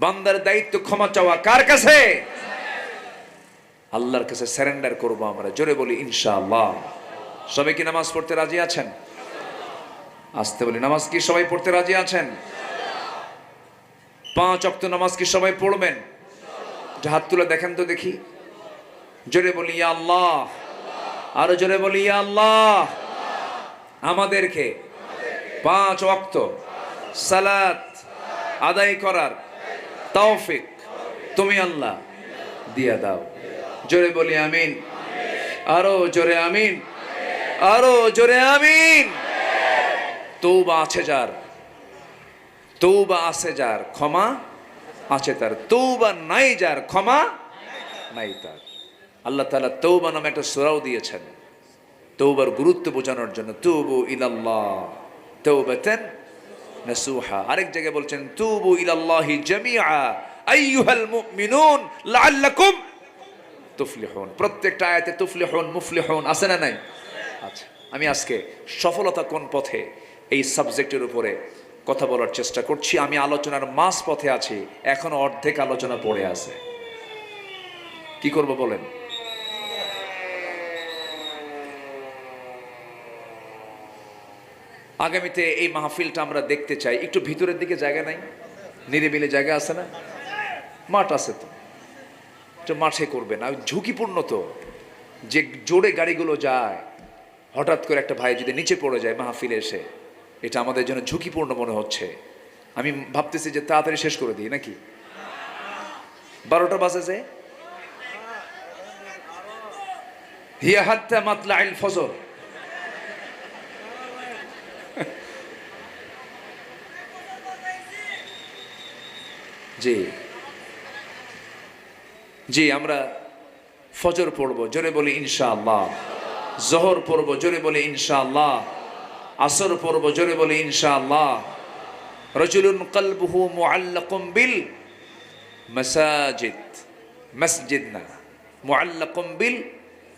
বান্দার দায়িত্ব ক্ষমা চাওয়া কার কাছে? আল্লাহর কাছে সারেন্ডার করব আমরা। জোরে বলি ইনশাআল্লাহ। সবাই কি নামাজ পড়তে রাজি আছেন? আসতে বলি, নামাজ কি সবাই পড়তে রাজি আছেন? 5 ওয়াক্ত নামাজ কি সবাই পড়বেন? হাত তুলে দেখেন তো দেখি। জোরে বলি ইয়া আল্লাহ, আরো জোরে বলি ইয়া আল্লাহ। আমাদেরকে 5 ওয়াক্ত সালাত আদায় করার তৌফিক তুমি আল্লাহ দিয়া দাও। জোরে বলি আমিন, আরো জোরে আমিন, আরো জোরে আমিন। তওবা আছে যার, তওবা আছে যার, ক্ষমা আছে তার। তওবা নাই যার, ক্ষমা নাই তার। আল্লাহ তাআলা তওবা নামে একটা সূরাও দিয়েছেন তওবার গুরুত্ব বোঝানোর জন্য। তুবু ইলাল্লাহ তাওবাতান নাসুহা। আরেক জায়গায় বলছেন তুবু ইলাল্লাহি জামিআ আইয়ুহাল মুমিনুন লাআল্লাকুম তুফলিহুন। প্রত্যেকটা আয়াতে তুফলিহুন মুফলিহুন আছে না নাই? আচ্ছা, আমি আজকে সফলতা কোন পথে এই সাবজেক্টের উপরে কথা বলার চেষ্টা করছি। আমি আলোচনার মাঝ পথে আছি, এখনো অর্ধেক আলোচনা পড়ে আছে। কি করব বলেন? আগামীতে এই মাহফিলটা আমরা দেখতে চাই। একটু ভিতরের দিকে জায়গা নাই? নিরিবিলি জায়গা আছে না? মাঠ আছে তো, মাঠে করবেন। আর ঝুঁকিপূর্ণ তো, যে জোরে গাড়িগুলো যায়, হঠাৎ করে একটা ভাই যদি নিচে পড়ে যায় মাহফিলে এসে, এটা আমাদের জন্য ঝুঁকিপূর্ণ মনে হচ্ছে। আমি ভাবতেছি যে তাড়াতাড়ি শেষ করে দিই নাকি? 12টা বাজে যে হিয়া হাত্তা মাতলাইল ফজর। জি জি, আমরা ফজর পড়বো, জোরে বলি ইনশাআল্লাহ। জোহর পড়বো, জোরে বলি ইনশাআল্লাহ। আসর পড়বো, জোরে বলি ইনশাআল্লাহ। রাজুলুন কলবুহু মুআল্লাকুম বিল মাসাজিদ, মসজিদ না, মুআল্লাকুম বিল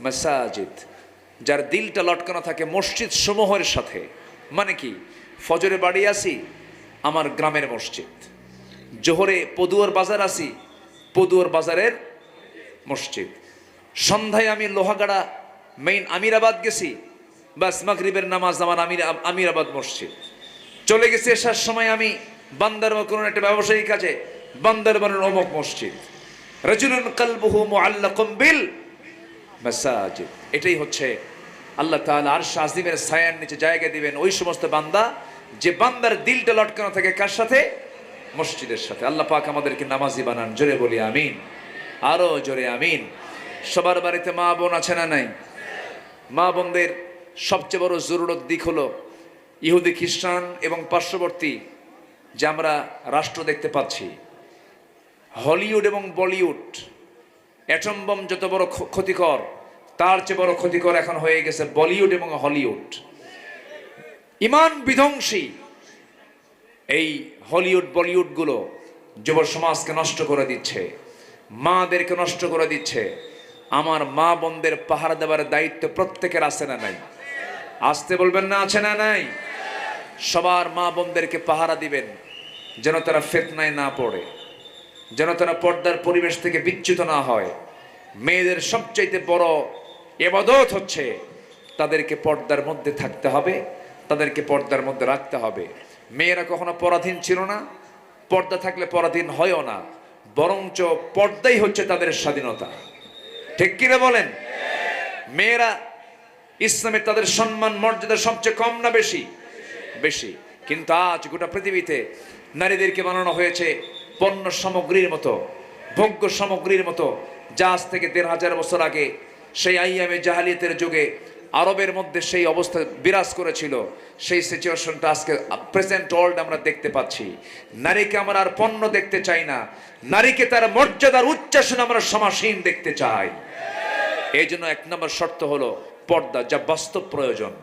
মাসাজিদ। যার দিলটা লটকানো থাকে মসজিদ সমূহের সাথে। মানে কি? ফজরে বাড়ি আসি, আমার গ্রামের মসজিদ। জোহরে পদুয়ার বাজার আসি, পদুয়ার বাজারের মসজিদ। সন্ধ্যায় আমি লোহাগাড়া মেইন আমিরাবাদ গেছি, বাস মাগরিবের নামাজ আমার আমিরাবাদ মসজিদ। চলে গেছি এসার সময় আমি বান্দরবান কোনো একটা ব্যবসায়ী কাজে, বান্দরবানের অমুক মসজিদ। রাজুলুন কলবুহু মুআল্লাকুম বিল মাসাজিদ। এটাই হচ্ছে আল্লাহ তাআলা আরশ আজিমের ছায়ার নিচে জায়গা দিবেন ওই সমস্ত বান্দা, যে বান্দার দিলটা লটকানো থাকে কার সাথে? মসজিদের সাথে। আল্লাহ পাক আমাদেরকে নামাজি বানান। জোরে বলি আমিন, আরো জোরে আমিন। সবার বাড়িতে মা বোন আছে না নাই? মা বোনদের সবচেয়ে বড় জরুরত দিক হলো ইহুদি খ্রিস্টান এবং পার্শ্ববর্তী যে আমরা রাষ্ট্র দেখতে পাচ্ছি, হলিউড এবং বলিউড, অ্যাটম বম যত বড় ক্ষতিকর, তার চেয়ে বড় ক্ষতিকর এখন হয়ে গেছে বলিউড এবং হলিউড। ইমান বিধ্বংসী এই হলিউড বলিউড গুলো যুব সমাজকে নষ্ট করে দিচ্ছে, মাদেরকে নষ্ট করে দিচ্ছে। আমার মা বোনদের পাহারা দেওয়ার দায়িত্ব প্রত্যেকের আছে না নাই? আসতে বলবেন না, আছে না নাই? সবার মা বোনদেরকে পাহারা দিবেন, যেন তারা ফিতনায় না পড়ে, যেন তারা পর্দার পরিবেশ থেকে বিচ্যুত না হয়। মেয়েদের সবচাইতে বড় ইবাদত হচ্ছে তাদেরকে পর্দার মধ্যে থাকতে হবে, তাদেরকে পর্দার মধ্যে রাখতে হবে। মেয়েরা কখনো পরাধীন ছিল না, পর্দা থাকলে পরাধীন হয়ও না, বরঞ্চ পর্দাই হচ্ছে তাদের স্বাধীনতা। ঠিক কিনা বলেন? মেয়েরা ইসলামে তাদের সম্মান মর্যাদা সবচেয়ে কম না বেশি? বেশি। কিন্তু আজ গোটা পৃথিবীতে নারীদেরকে বানানো হয়েছে পণ্য সামগ্রীর মতো, ভোগ্য সামগ্রীর মতো, যা আজ থেকে 1500 বছর আগে সেই আইয়ামে জাহালিয়াতের যুগে আরবের মধ্যে সেই অবস্থা বিরাজ করেছিল, সেই সিচুয়েশনটা আজকে প্রেজেন্ট ওয়ার্ল্ড আমরা দেখতে পাচ্ছি। নারীকে আমরা আর পণ্য দেখতে চাই না, নারীকে তার মর্যাদার উচ্চাসন আমরা সমাসীন দেখতে চাই। এই জন্য 1 নম্বর শর্ত হলো পর্দা, যা বাস্তব প্রয়োজন।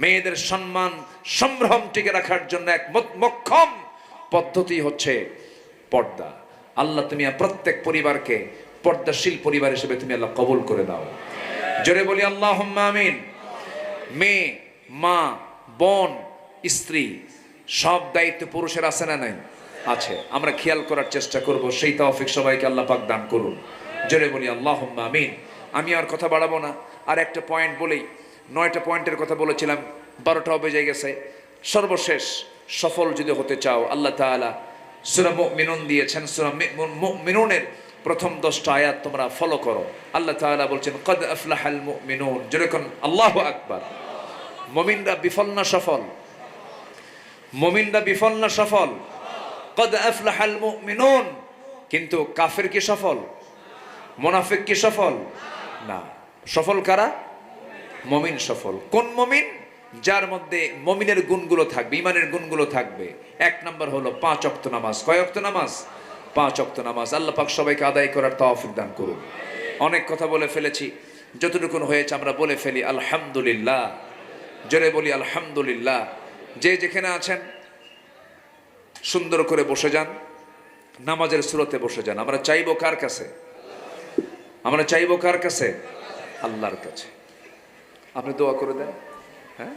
মেয়েদের সম্মান সম্ভ্রম টিকে রাখার জন্য এক মোক্ষম পদ্ধতি হচ্ছে পর্দা। আল্লাহ তুমি প্রত্যেক পরিবারকে পর্দাশীল পরিবার হিসেবে তুমি আল্লাহ কবুল করে দাও। জোরে বলি আল্লাহুম্মা আমিন। মেয়ে, মা, বোন, স্ত্রী সব দায়িত্ব পুরুষের আছে না নাই? আছে। আমরা খেয়াল করার চেষ্টা করব, সেই তৌফিক সবাইকে আল্লাহ পাক দান করুন। জোরে বলি আল্লাহুম্মা আমিন। আমি আর কথা বাড়াবো না, আর একটা পয়েন্ট বলেই, 9টা পয়েন্টের কথা বলেছিলাম, 12টাও বেজে গেছে। সর্বশেষ সফল যদি হতে চাও, আল্লাহ তাআলা সূরা মুমিনুন দিয়েছেন। সূরা মুমিনুনের প্রথম 10টা আয়াত তোমরা ফলো করো। আল্লাহ তাআলা বলছেন কদ আফলাহাল মুমিনুন। যেরকম আল্লাহু আকবার। মুমিনরা বিফল না সফল? মুমিনরা বিফল না সফল? কদ আফলাহাল মুমিনুন। কিন্তু কাফের কি সফল? মুনাফিক কি সফল? না। সফল কারা? মুমিন সফল। কোন মুমিন? যার মধ্যে মুমিনের গুণগুলো থাকবে, ঈমানের গুণগুলো থাকবে। 1 নম্বর হলো 5 ওয়াক্ত নামাজ। কয় ওয়াক্ত নামাজ? 5 ওয়াক্ত নামাজ। আল্লাহ পাক সবাইকে আদায় করার তৌফিক দান করুন। অনেক কথা বলে ফেলেছি, যতটুকু হয়েছে আমরা বলে ফেলি আলহামদুলিল্লাহ। জোরে বলি আলহামদুলিল্লাহ। যে যেখানে আছেন সুন্দর করে বসে যান, নামাজের সুরতে বসে যান। আমরা চাইবো কার কাছে? আমরা চাইবো কার কাছে? আল্লাহর কাছে। আপনি দোয়া করে দেন। হ্যাঁ।